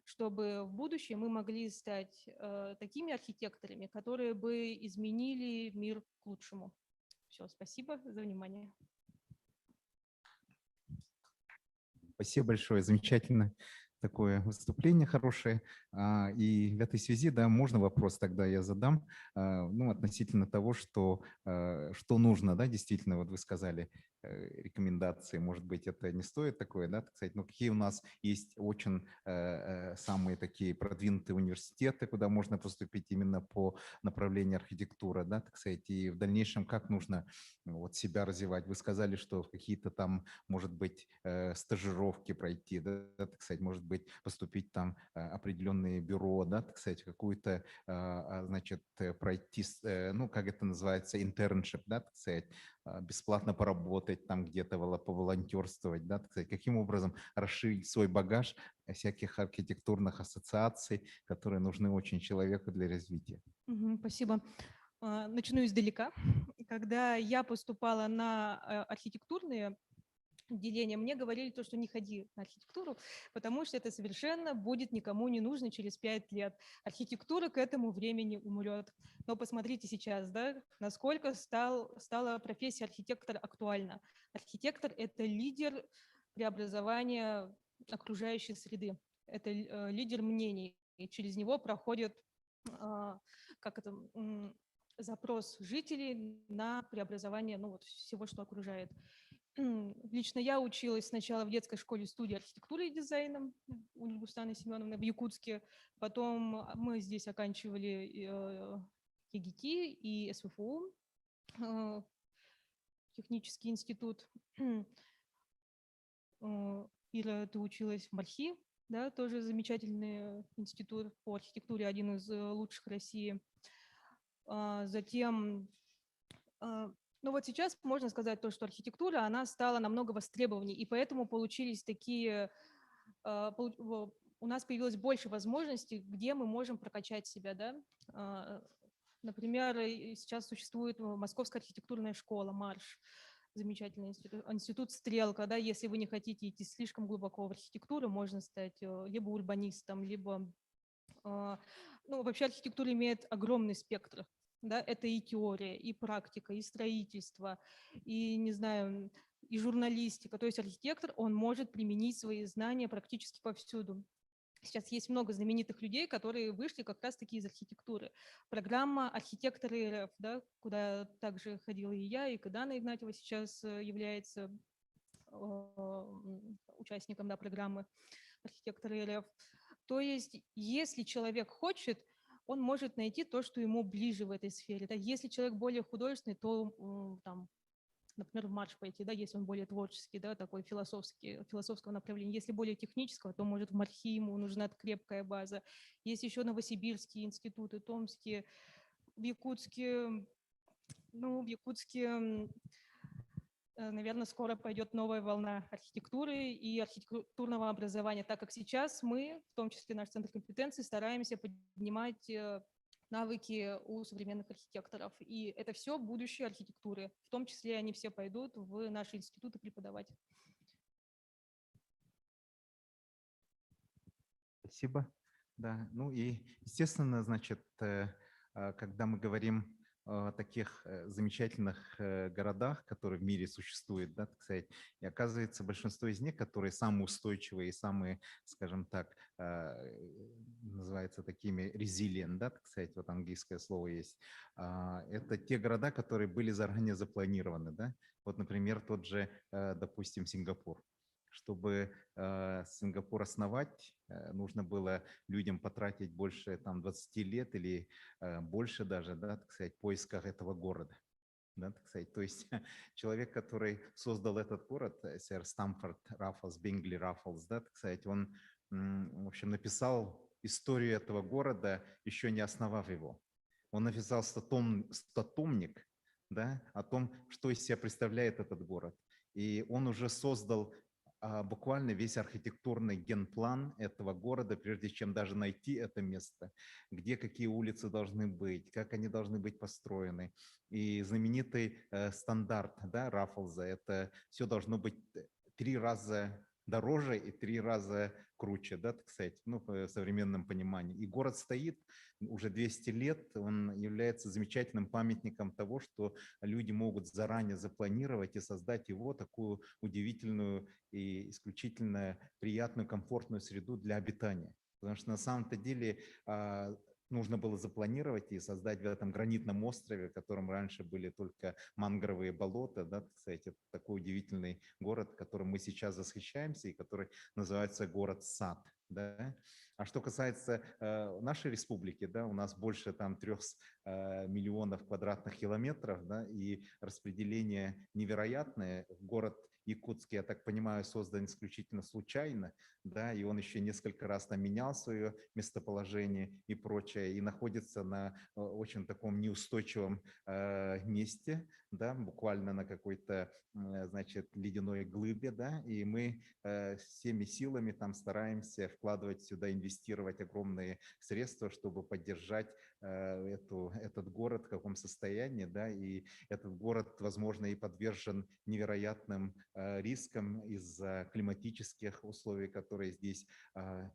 чтобы в будущем мы могли стать такими архитекторами, которые бы изменили мир к лучшему. Все, спасибо за внимание. Спасибо большое, замечательно. Такое выступление хорошее. И в этой связи, да, можно вопрос тогда я задам, ну, относительно того, что нужно, да, действительно, вот вы сказали, рекомендации, может быть, это не стоит такое, да, так сказать, но какие у нас есть очень самые такие продвинутые университеты, куда можно поступить именно по направлению архитектура, да, так сказать, и в дальнейшем как нужно вот себя развивать. Вы сказали, что какие-то там, может быть, стажировки пройти, да, так сказать, может быть, поступить там определенные бюро, да, так сказать, какую-то, значит, пройти, ну, как это называется, интерншип, да, так сказать, бесплатно поработать там где-то, поволонтерствовать, да, так сказать, каким образом расширить свой багаж всяких архитектурных ассоциаций, которые нужны очень человеку для развития. Спасибо. Начну издалека. Когда я поступала на архитектурные отделения, мне говорили то, что не ходи на архитектуру, потому что это совершенно будет никому не нужно через 5 лет. Архитектура к этому времени умрет. Но посмотрите сейчас, да, насколько стала профессия архитектора актуальна. Архитектор – это лидер преобразования окружающей среды, это лидер мнений, и через него проходит запрос жителей на преобразование, ну, вот, всего, что окружает. Лично я училась сначала в детской школе-студии архитектуры и дизайна у Нильгустаны Семеновны в Якутске. Потом мы здесь оканчивали ЕГТ и СФУ, технический институт. Ира, ты училась в МАРХИ, да, тоже замечательный институт по архитектуре, один из лучших в России. Затем Ну вот сейчас можно сказать то, что архитектура, она стала намного востребованнее, и поэтому получились такие, у нас появилось больше возможностей, где мы можем прокачать себя, да. Например, сейчас существует Московская архитектурная школа «Марш», замечательный институт «Стрелка», да, если вы не хотите идти слишком глубоко в архитектуру, можно стать либо урбанистом, либо… Ну, вообще архитектура имеет огромный спектр, да, это и теория, и практика, и строительство, и, не знаю, и журналистика. То есть архитектор, он может применить свои знания практически повсюду. Сейчас есть много знаменитых людей, которые вышли как раз-таки из архитектуры. Программа «Архитекторы РФ», да, куда также ходила и я, и Кадана Игнатьева сейчас является участником, да, программы «Архитекторы РФ». То есть если человек хочет, он может найти то, что ему ближе в этой сфере. Да? Если человек более художественный, то там, например, в марш пойти, да, если он более творческий, да, такой философского направления. Если более технического, то может в МАРХИ ему нужна крепкая база. Есть еще новосибирские институты, томские, в Якутске, наверное, скоро пойдет новая волна архитектуры и архитектурного образования, так как сейчас мы, в том числе наш центр компетенции, стараемся поднимать навыки у современных архитекторов. И это все будущее архитектуры. В том числе они все пойдут в наши институты преподавать. Спасибо. Да, ну и, естественно, значит, когда мы говорим о таких замечательных городах, которые в мире существуют, да, так сказать, и оказывается, большинство из них, которые самые устойчивые и самые, скажем так, называются такими resilient, да, так сказать, вот английское слово есть, это те города, которые были заранее запланированы, да, вот, например, тот же, допустим, Сингапур. Чтобы Сингапур основать, нужно было людям потратить больше там, 20 лет или больше даже, да, так сказать, в поисках этого города. Да, так сказать. То есть человек, который создал этот город, сэр Стамфорд Раффлс, Бингли Раффлс, да, так сказать, он, в общем, написал историю этого города, еще не основав его. Он написал статомник, да, о том, что из себя представляет этот город. И он уже создал буквально весь архитектурный генплан этого города, прежде чем даже найти это место, где какие улицы должны быть, как они должны быть построены. И знаменитый стандарт, да, Раффлза, это все должно быть 3 раза дороже и 3 раза круче, да, так сказать, ну, в современном понимании. И город стоит уже 200 лет, он является замечательным памятником того, что люди могут заранее запланировать и создать его такую удивительную и исключительно приятную, комфортную среду для обитания. Потому что на самом-то деле нужно было запланировать и создать в этом гранитном острове, в котором раньше были только мангровые болота, да, кстати, это такой удивительный город, которым мы сейчас восхищаемся и который называется город-сад. Да? А что касается нашей республики, да, у нас больше там 3 миллионов квадратных километров, да, и распределение невероятное. Город Якутск, я так понимаю, создан исключительно случайно, да, и он еще несколько раз там менял свое местоположение и прочее, и находится на очень таком неустойчивом месте, да, буквально на какой-то, значит, ледяной глыбе, да, и мы всеми силами там стараемся вкладывать сюда, инвестировать огромные средства, чтобы поддержать этот город в каком состоянии, да, и этот город, возможно, и подвержен невероятным рискам из-за климатических условий, которые здесь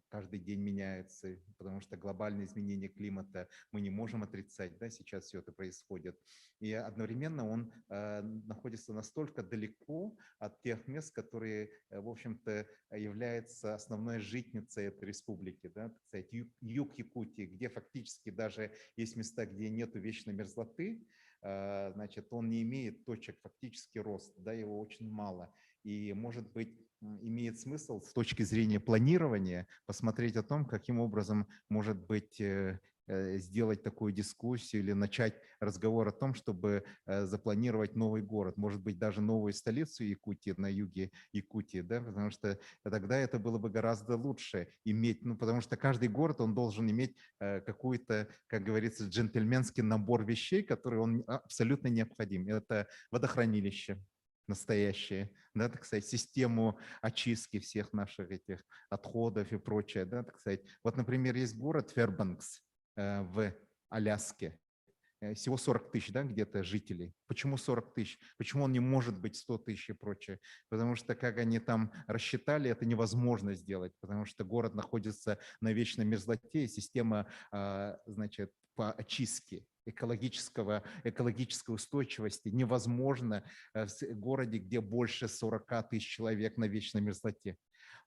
каждый день меняются, потому что глобальное изменение климата мы не можем отрицать, да, сейчас все это происходит. И одновременно он находится настолько далеко от тех мест, которые, в общем-то, являются основной житницей этой республики, да, так сказать, юг Якутии, где фактически даже есть места, где нету вечной мерзлоты, значит, он не имеет точек фактически роста, да, его очень мало. И, может быть, имеет смысл с точки зрения планирования посмотреть о том, каким образом может быть сделать такую дискуссию или начать разговор о том, чтобы запланировать новый город, может быть, даже новую столицу Якутии на юге Якутии, да, потому что тогда это было бы гораздо лучше иметь, ну, потому что каждый город, он должен иметь какой-то, как говорится, джентльменский набор вещей, которые он абсолютно необходим. Это водохранилище настоящее, да, так сказать, систему очистки всех наших этих отходов и прочее, да, так сказать. Вот, например, есть город Фербанкс в Аляске, всего 40 тысяч, да, где-то жителей. Почему 40 тысяч? Почему он не может быть 100 тысяч и прочее? Потому что, как они там рассчитали, это невозможно сделать, потому что город находится на вечной мерзлоте, и система, значит, по очистке экологической устойчивости невозможно в городе, где больше 40 тысяч человек на вечной мерзлоте.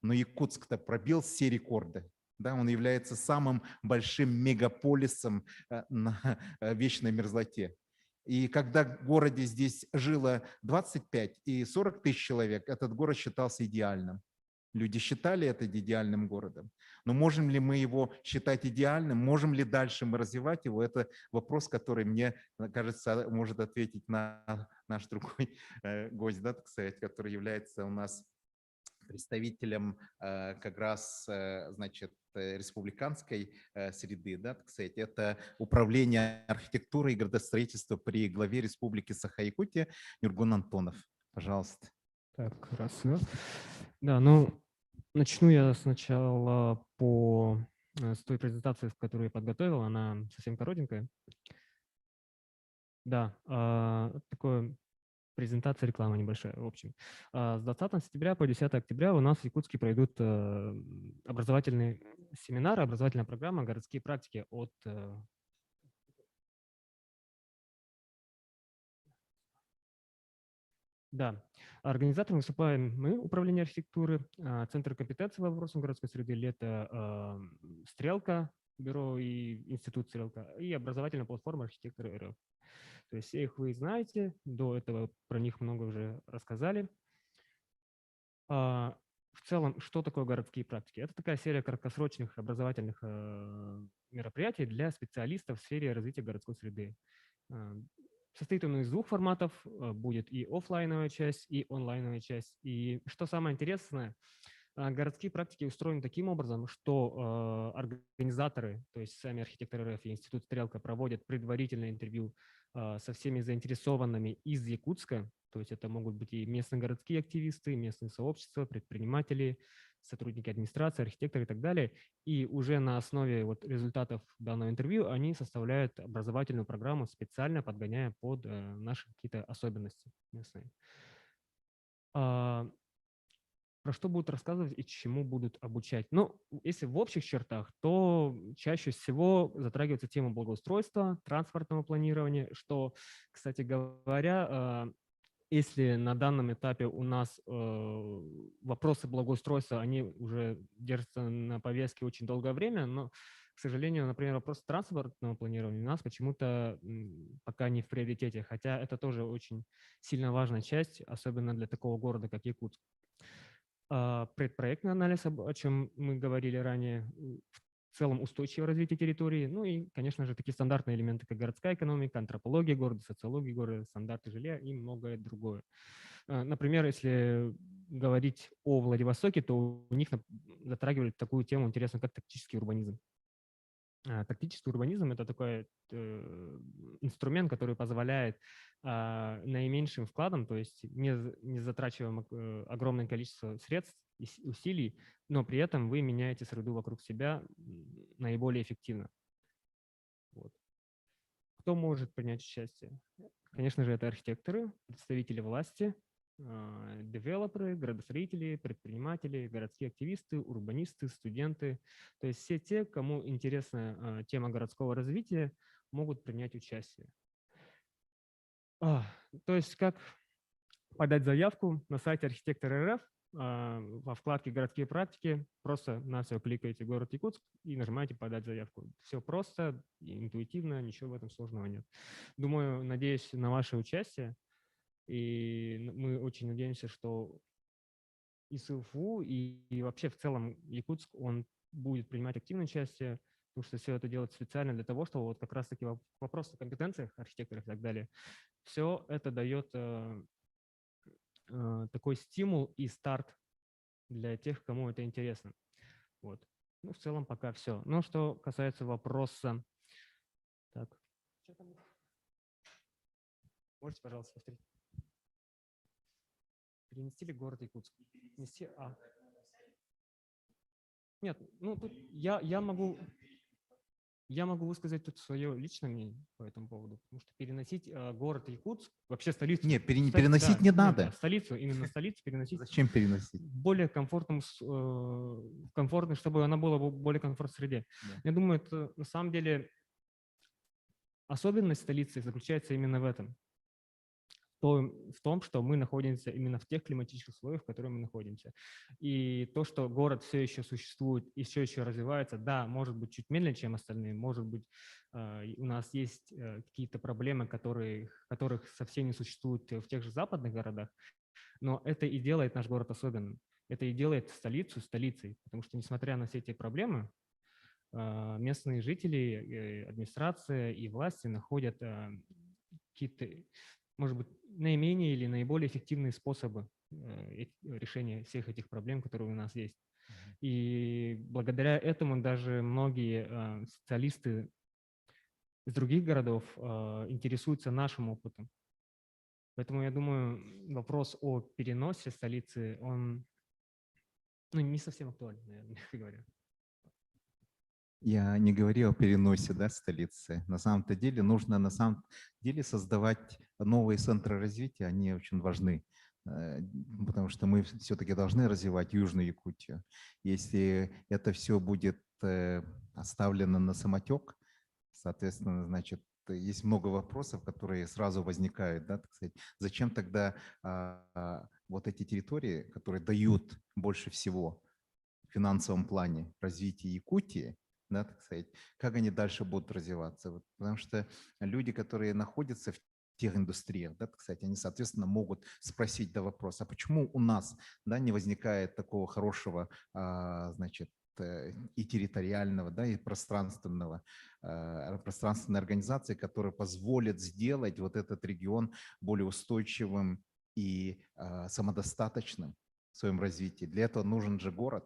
Но Якутск-то пробил все рекорды. Да, он является самым большим мегаполисом на вечной мерзлоте. И когда в городе здесь жило 25 и 40 тысяч человек, этот город считался идеальным. Люди считали это идеальным городом. Но можем ли мы его считать идеальным? Можем ли дальше мы развивать его? Это вопрос, который, мне кажется, может ответить на наш другой гость, да, так сказать, который является у нас представителем как раз, значит, республиканской среды, да, так сказать, это управление архитектурой и градостроительства при главе Республики Саха-Якутия Нюргун Антонов. Пожалуйста. Так, хорошо. Да, ну, начну я сначала с той презентации, которую я подготовил. Она совсем коротенькая. Да, такое презентация, реклама небольшая. В общем, с 20 сентября по 10 октября у нас в Якутске пройдут образовательные семинары, образовательная программа «Городские практики» от Да, организатором выступаем мы, Управление архитектуры, Центр компетенции по вопросам городской среды, «Лето», «Стрелка», бюро и институт «Стрелка» и образовательная платформа «Архитекторы РФ». То есть все их вы знаете, до этого про них много уже рассказали. В целом, что такое городские практики? Это такая серия краткосрочных образовательных мероприятий для специалистов в сфере развития городской среды. Состоит он из двух форматов, будет и офлайновая часть, и онлайновая часть. И что самое интересное, городские практики устроены таким образом, что организаторы, то есть сами архитекторы РФ и Институт «Стрелка» проводят предварительное интервью со всеми заинтересованными из Якутска, то есть это могут быть и местные городские активисты, местные сообщества, предприниматели, сотрудники администрации, архитекторы и так далее. И уже на основе вот результатов данного интервью они составляют образовательную программу, специально подгоняя под наши какие-то особенности местные. Про что будут рассказывать и чему будут обучать? Ну, если в общих чертах, то чаще всего затрагивается тема благоустройства, транспортного планирования, что, кстати говоря, если на данном этапе у нас вопросы благоустройства, они уже держатся на повестке очень долгое время, но, к сожалению, например, вопрос транспортного планирования у нас почему-то пока не в приоритете, хотя это тоже очень сильно важная часть, особенно для такого города, как Якутск. Предпроектный анализ, о чем мы говорили ранее, в целом устойчивое развитие территории, ну и, конечно же, такие стандартные элементы, как городская экономика, антропология города, социология города, стандарты жилья и многое другое. Например, если говорить о Владивостоке, то у них затрагивали такую тему интересную, как тактический урбанизм. Тактический урбанизм – это такой инструмент, который позволяет наименьшим вкладом, то есть не затрачиваем огромное количество средств и усилий, но при этом вы меняете среду вокруг себя наиболее эффективно. Вот. Кто может принять участие? Конечно же, это архитекторы, представители власти, девелоперы, градостроители, предприниматели, городские активисты, урбанисты, студенты. То есть все те, кому интересна тема городского развития, могут принять участие. То есть как подать заявку на сайте Архитектор.РФ во вкладке «Городские практики». Просто на все кликаете «Город Якутск» и нажимаете «Подать заявку». Все просто, интуитивно, ничего в этом сложного нет. Думаю, надеюсь на ваше участие. И мы очень надеемся, что и СУФУ, и вообще в целом Якутск, он будет принимать активное участие потому что все это делается специально для того, чтобы вот как раз-таки вопрос о компетенциях архитекторов и так далее, все это дает такой стимул и старт для тех, кому это интересно. Вот. Ну, в целом пока все. Но что касается вопроса... Так. Можете, пожалуйста, повторить? Перенести ли город Якутск? Нести... Нет, ну тут я могу высказать тут свое личное мнение по этому поводу, потому что переносить город Якутск, вообще столицу... Нет, переносить не надо. Да, столицу, именно столицу переносить Зачем переносить? в более комфортной, чтобы она была в более комфортной среде. Да. Я думаю, это на самом деле особенность столицы заключается именно в этом. В том, что мы находимся именно в тех климатических условиях, в которых мы находимся. И то, что город все еще существует и все еще развивается, да, может быть, чуть медленнее, чем остальные, может быть, у нас есть какие-то проблемы, которых совсем не существует в тех же западных городах, но это и делает наш город особенным. Это и делает столицу столицей, потому что, несмотря на все эти проблемы, местные жители, администрация и власти находят какие-то, может быть, наименее или наиболее эффективные способы решения всех этих проблем, которые у нас есть. И благодаря этому даже многие специалисты из других городов интересуются нашим опытом. Поэтому я думаю, вопрос о переносе столицы, он не совсем актуален, наверное, мягко говоря. Я не говорил о переносе, да, столицы. На самом-то деле нужно создавать новые центры развития, они очень важны, потому что мы все-таки должны развивать Южную Якутию. Если это все будет оставлено на самотек, соответственно, значит, есть много вопросов, которые сразу возникают, да, так сказать. Зачем тогда вот эти территории, которые дают больше всего в финансовом плане развития Якутии, да, так сказать, как они дальше будут развиваться? Вот, потому что люди, которые находятся в тех индустриях, да, так сказать, они, соответственно, могут спросить вопрос, а почему у нас, да, не возникает такого хорошего, значит, и территориального, да, и пространственной организации, которая позволит сделать вот этот регион более устойчивым и самодостаточным в своем развитии. Для этого нужен же город,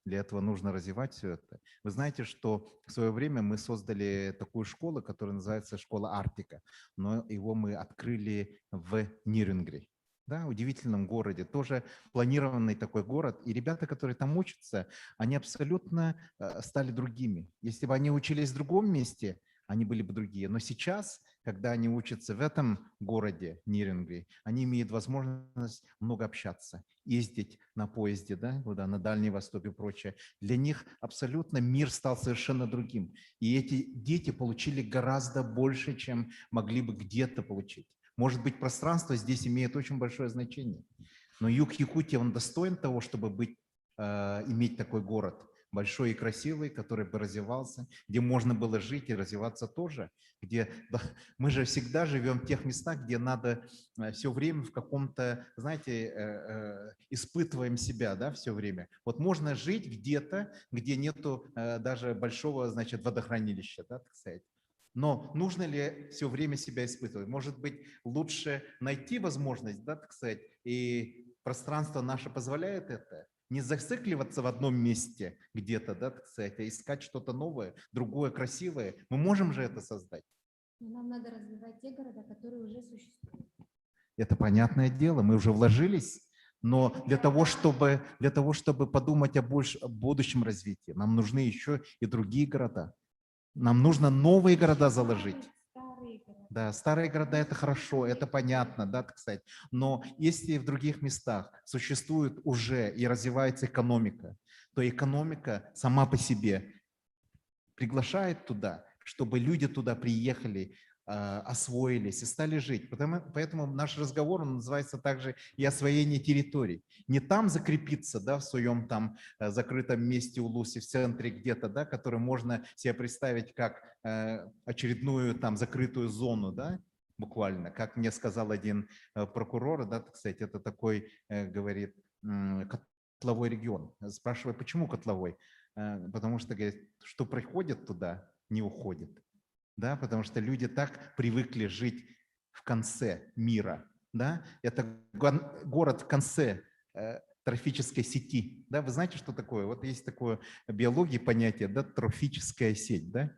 для этого нужно развивать все это. Вы знаете, что в свое время мы создали такую школу, которая называется школа Арктика, но его мы открыли в Нюрнберге. Да, удивительном городе, тоже планированный такой город. И ребята, которые там учатся, они абсолютно стали другими. Если бы они учились в другом месте, они были бы другие. Но сейчас, когда они учатся в этом городе, Нюрнберге, они имеют возможность много общаться, ездить на поезде, да, куда, на Дальний Восток и прочее. Для них абсолютно мир стал совершенно другим. И эти дети получили гораздо больше, чем могли бы где-то получить. Может быть, пространство здесь имеет очень большое значение. Но юг Якутии, он достоин того, чтобы иметь такой город, большой и красивый, который бы развивался, где можно было жить и развиваться тоже. Мы же всегда живем в тех местах, где надо все время в каком-то, знаете, испытываем себя, да, все время. Вот можно жить где-то, где нету даже большого, значит, водохранилища, да, так сказать. Но нужно ли все время себя испытывать? Может быть, лучше найти возможность, да, так сказать, и пространство наше позволяет это? Не зацикливаться в одном месте где-то, да, так сказать, а искать что-то новое, другое, красивое. Мы можем же это создать? Нам надо развивать те города, которые уже существуют. Это понятное дело, мы уже вложились. Но для того, чтобы подумать о будущем развитии, нам нужны еще и другие города. Нам нужно новые города заложить. Да, старые города – это хорошо, это понятно, да, так сказать. Но если в других местах существует уже и развивается экономика, то экономика сама по себе приглашает туда, чтобы люди туда приехали, освоились и стали жить. Поэтому наш разговор, он называется также и освоение территорий. Не там закрепиться, да, в своем там закрытом месте у Луси в центре где-то, да, который можно себе представить как очередную там закрытую зону, да, буквально. Как мне сказал один прокурор, да, кстати, это такой, говорит, котловой регион. Спрашиваю, почему котловой? потому что, говорят, что приходит туда, не уходит. Да, потому что люди так привыкли жить в конце мира. Да? Это город в конце трофической сети. Да? Вы знаете, что такое? Вот есть такое в биологии понятие, да, трофическая сеть. Да?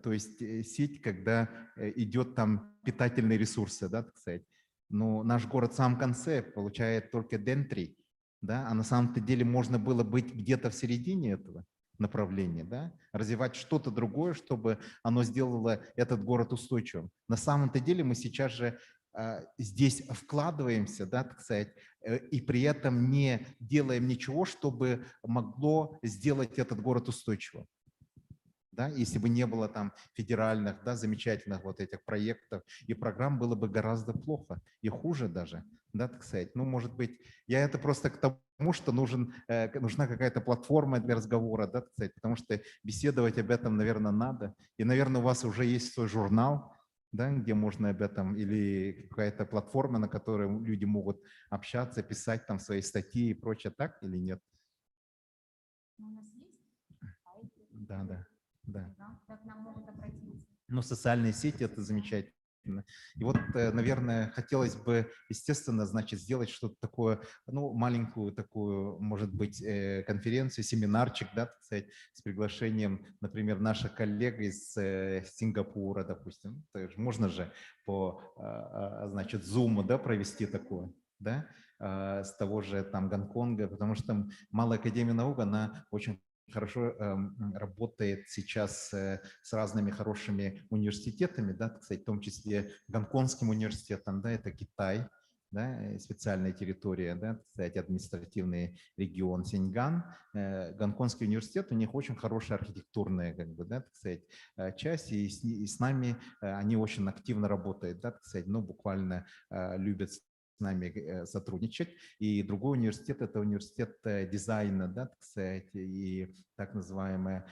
То есть сеть, когда идет там питательные ресурсы, да, так сказать. Но наш город в самом конце получает только дентри, да, а на самом-то деле можно было быть где-то в середине этого направления, да, развивать что-то другое, чтобы оно сделало этот город устойчивым. На самом-то деле мы сейчас же здесь вкладываемся, да, так сказать, и при этом не делаем ничего, чтобы могло сделать этот город устойчивым. Да, если бы не было там федеральных, да, замечательных вот этих проектов и программ, было бы гораздо плохо и хуже даже, да, так сказать. Ну, может быть, я это просто к тому, что нужна какая-то платформа для разговора, да, так сказать, потому что беседовать об этом, наверное, надо. И, наверное, у вас уже есть свой журнал, да, где можно об этом, или какая-то платформа, на которой люди могут общаться, писать там свои статьи и прочее, так или нет? У нас есть сайты, Да, да. Да. как нам могут обратиться. Ну, социальные сети – это замечательно. И вот, наверное, хотелось бы, естественно, значит, сделать что-то такое, ну, маленькую такую, может быть, конференцию, семинарчик, да, так сказать, с приглашением, например, наших коллег из Сингапура, допустим. Можно же по, значит, Zoom, да, провести такое, да, с того же там Гонконга, потому что Малая академия наук, она очень хорошо работает сейчас с разными хорошими университетами, да, так сказать, в том числе Гонконгским университетом, да, это Китай, да, специальная территория, да, так сказать, административный регион Синьган. Гонконгский университет, у них очень хорошая архитектурная, как бы, да, так сказать, часть, и с нами они очень активно работают, да, так сказать, ну, буквально любят с нами сотрудничать. И другой университет – это университет дизайна, да, так сказать, и так называемый,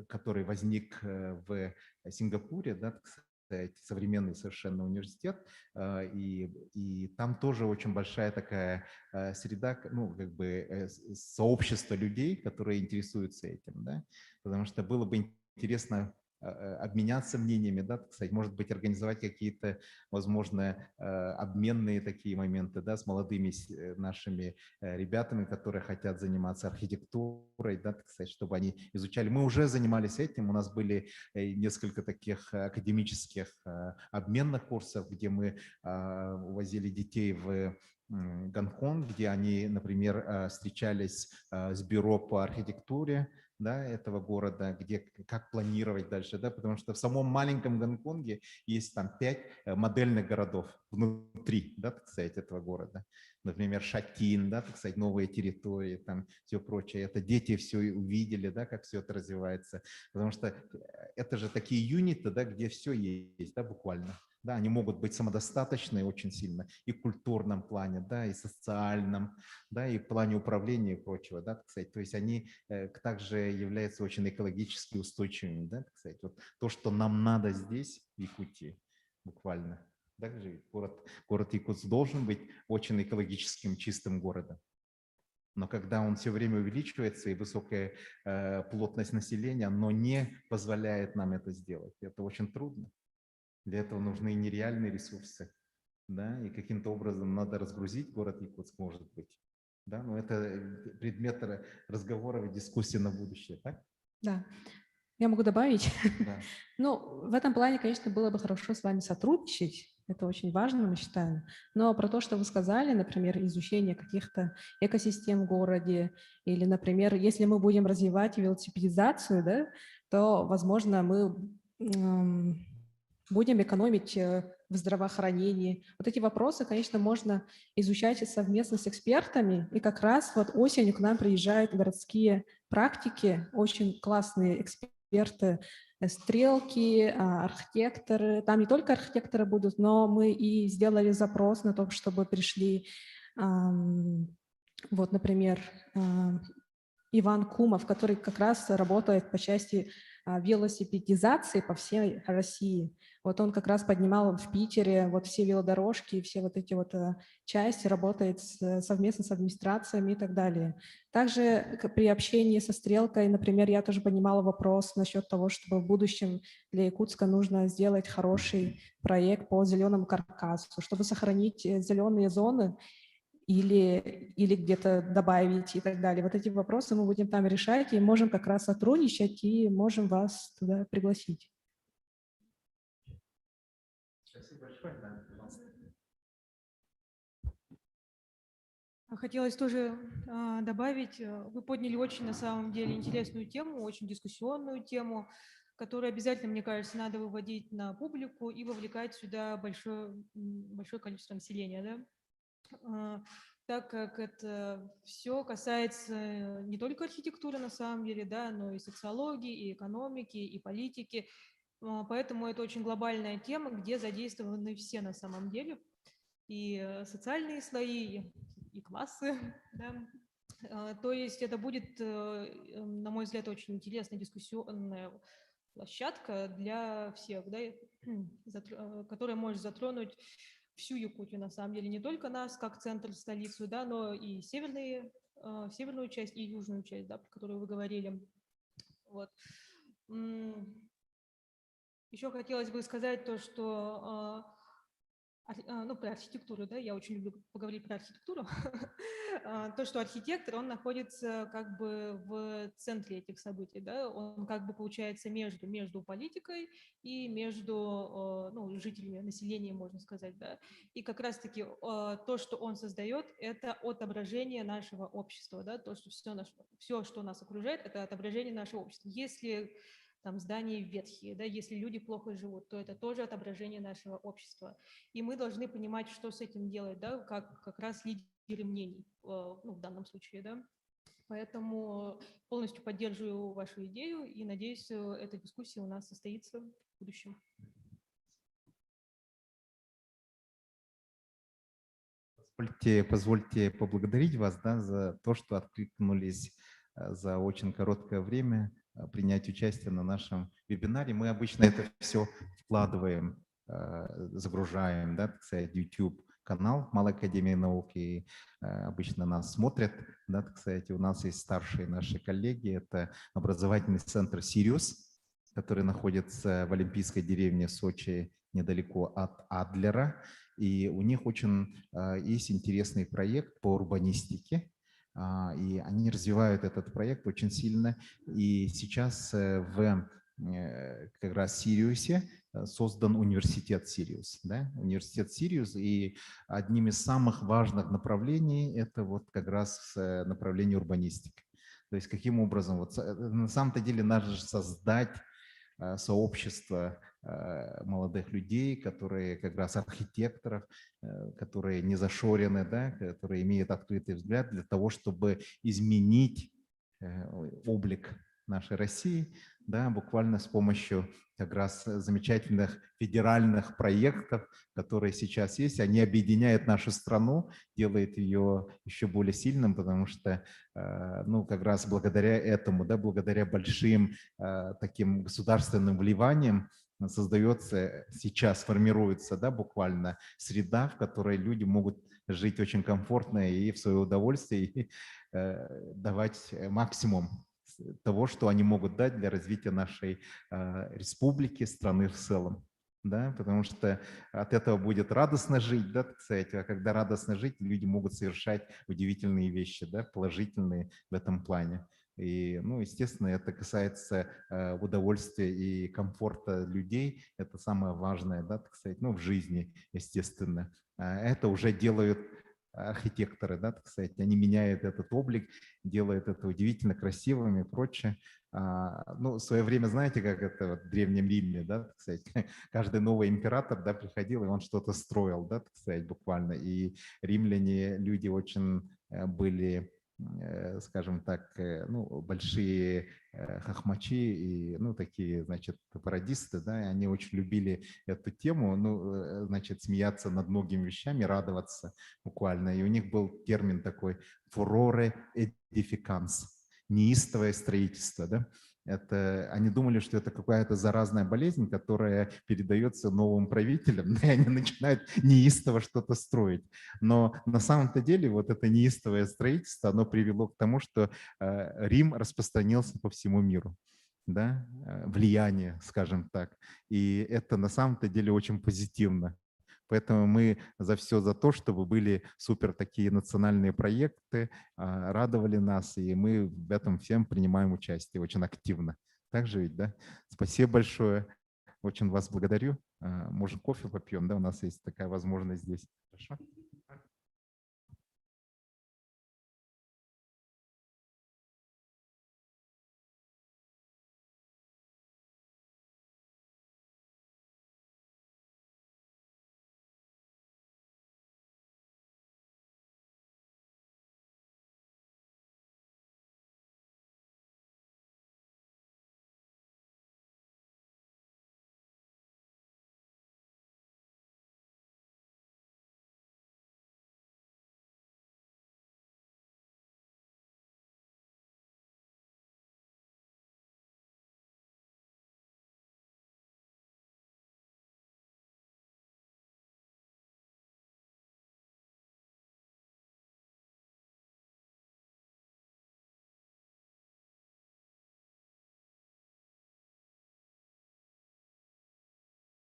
который возник в Сингапуре, да, так сказать, современный совершенно университет, и там тоже очень большая такая среда, ну, как бы сообщество людей, которые интересуются этим, да, потому что было бы интересно обменяться мнениями, да, так сказать, может быть, организовать какие-то, возможно, обменные такие моменты, да, с молодыми нашими ребятами, которые хотят заниматься архитектурой, да, так сказать, чтобы они изучали. Мы уже занимались этим, у нас были несколько таких академических обменных курсов, где мы возили детей в Гонконг, где они, например, встречались с бюро по архитектуре, да, этого города, где как планировать дальше, да, потому что в самом маленьком Гонконге есть там 5 модельных городов внутри, да, так сказать, этого города. Например, Шатин, да, так сказать, новые территории, там все прочее. Это дети все увидели, да, как все это развивается, потому что это же такие юниты, да, где все есть, да, буквально. Да, они могут быть самодостаточны очень сильно и в культурном плане, да, и социальном, да, и в плане управления и прочего, да, так сказать. То есть они также являются очень экологически устойчивыми, да, так сказать. Вот то, что нам надо здесь, в Якутии, буквально. Также город Якутск должен быть очень экологическим, чистым городом. Но когда он все время увеличивается и высокая плотность населения, оно не позволяет нам это сделать. Это очень трудно. Для этого нужны нереальные ресурсы, да, и каким-то образом надо разгрузить город Якутск, может быть, да, но это предмет разговора и дискуссии на будущее, так? Да, я могу добавить. Да. Ну, в этом плане, конечно, было бы хорошо с вами сотрудничать, это очень важно, мы считаем. Но про то, что вы сказали, например, изучение каких-то экосистем в городе, или, например, если мы будем развивать велосипедизацию, да, то, возможно, мы будем экономить в здравоохранении. Вот эти вопросы, конечно, можно изучать совместно с экспертами. И как раз вот осенью к нам приезжают городские практики, очень классные эксперты, стрелки, архитекторы. Там не только архитекторы будут, но мы и сделали запрос на то, чтобы пришли, вот, например, Иван Кумов, который как раз работает по части велосипедизации по всей России. Вот он как раз поднимал в Питере вот все велодорожки, все вот эти вот части, работает совместно с администрациями и так далее. Также при общении со Стрелкой, например, я тоже поднимала вопрос насчет того, чтобы в будущем для Якутска нужно сделать хороший проект по зеленому каркасу, чтобы сохранить зеленые зоны или где-то добавить и так далее. Вот эти вопросы мы будем там решать и можем как раз сотрудничать и можем вас туда пригласить. Спасибо большое. Да, пожалуйста. Хотелось тоже добавить, вы подняли очень на самом деле интересную тему, очень дискуссионную тему, которую обязательно, мне кажется, надо выводить на публику и вовлекать сюда большое количество населения, да? Так как это все касается не только архитектуры на самом деле, да, но и социологии, и экономики, и политики. Поэтому это очень глобальная тема, где задействованы все на самом деле, и социальные слои, и классы. Да. То есть это будет, на мой взгляд, очень интересная дискуссионная площадка для всех, да, которая может затронуть всю Якутию, на самом деле, не только нас, как центр, столицу, да, но и северную часть, и южную часть, да, про которую вы говорили. Вот. Еще хотелось бы сказать то, что ну, про архитектуру, да, я очень люблю поговорить про архитектуру, то, что архитектор, он находится как бы в центре этих событий, да, он как бы получается между политикой и между, ну, жителями, населением, можно сказать, да, и как раз-таки то, что он создает, это отображение нашего общества, да, то, что все, что нас окружает, это отображение нашего общества. Если там здания ветхие, да, если люди плохо живут, то это тоже отображение нашего общества. И мы должны понимать, что с этим делать, да, как раз лидеры мнений, ну, в данном случае, да. Поэтому полностью поддерживаю вашу идею и надеюсь, эта дискуссия у нас состоится в будущем. Позвольте поблагодарить вас, да, за то, что откликнулись за очень короткое время принять участие на нашем вебинаре. Мы обычно это все вкладываем, загружаем, да, так сказать, YouTube-канал Малой академии наук, и обычно нас смотрят, да, так сказать. У нас есть старшие наши коллеги, это образовательный центр «Сириус», который находится в Олимпийской деревне Сочи, недалеко от Адлера. И у них очень есть интересный проект по урбанистике, и они развивают этот проект очень сильно. И сейчас в как раз Сириусе создан университет Сириус, да? Университет Сириус, и одним из самых важных направлений это вот как раз направление урбанистики. То есть каким образом, вот на самом-то деле надо же создать сообщество молодых людей, которые как раз архитекторов, которые не зашорены, да, которые имеют открытый взгляд для того, чтобы изменить облик нашей России, да, буквально с помощью как раз замечательных федеральных проектов, которые сейчас есть. Они объединяют нашу страну, делают ее еще более сильным, потому что, ну, как раз благодаря этому, да, благодаря большим таким государственным вливаниям создается сейчас, формируется, да, буквально среда, в которой люди могут жить очень комфортно и в свое удовольствие, и давать максимум того, что они могут дать для развития нашей республики, страны в целом. Да, потому что от этого будет радостно жить, да, так сказать, а когда радостно жить, люди могут совершать удивительные вещи, да, положительные в этом плане. И, ну, естественно, это касается удовольствия и комфорта людей, это самое важное, да, так сказать, ну, в жизни, естественно. Это уже делают архитекторы, да, так сказать, они меняют этот облик, делают это удивительно красивым и прочее. Ну, в свое время, знаете, как это вот в Древнем Риме, да, так сказать, каждый новый император, да, приходил, и он что-то строил, да, так сказать, буквально. И римляне, люди очень были, скажем так, ну, большие хохмачи и, ну, такие, значит, пародисты, да, и они очень любили эту тему, ну, значит, смеяться над многими вещами, радоваться буквально. И у них был термин такой «furore edificans», неистовое строительство, да. Они думали, что это какая-то заразная болезнь, которая передается новым правителям, и они начинают неистово что-то строить. Но на самом-то деле вот это неистовое строительство, оно привело к тому, что Рим распространился по всему миру. Да, влияние, скажем так. И это на самом-то деле очень позитивно. Поэтому мы за то, чтобы были супер такие национальные проекты, радовали нас, и мы в этом всем принимаем участие очень активно. Так же ведь, да? Спасибо большое. Очень вас благодарю. Может, кофе попьем, да? У нас есть такая возможность здесь. Хорошо?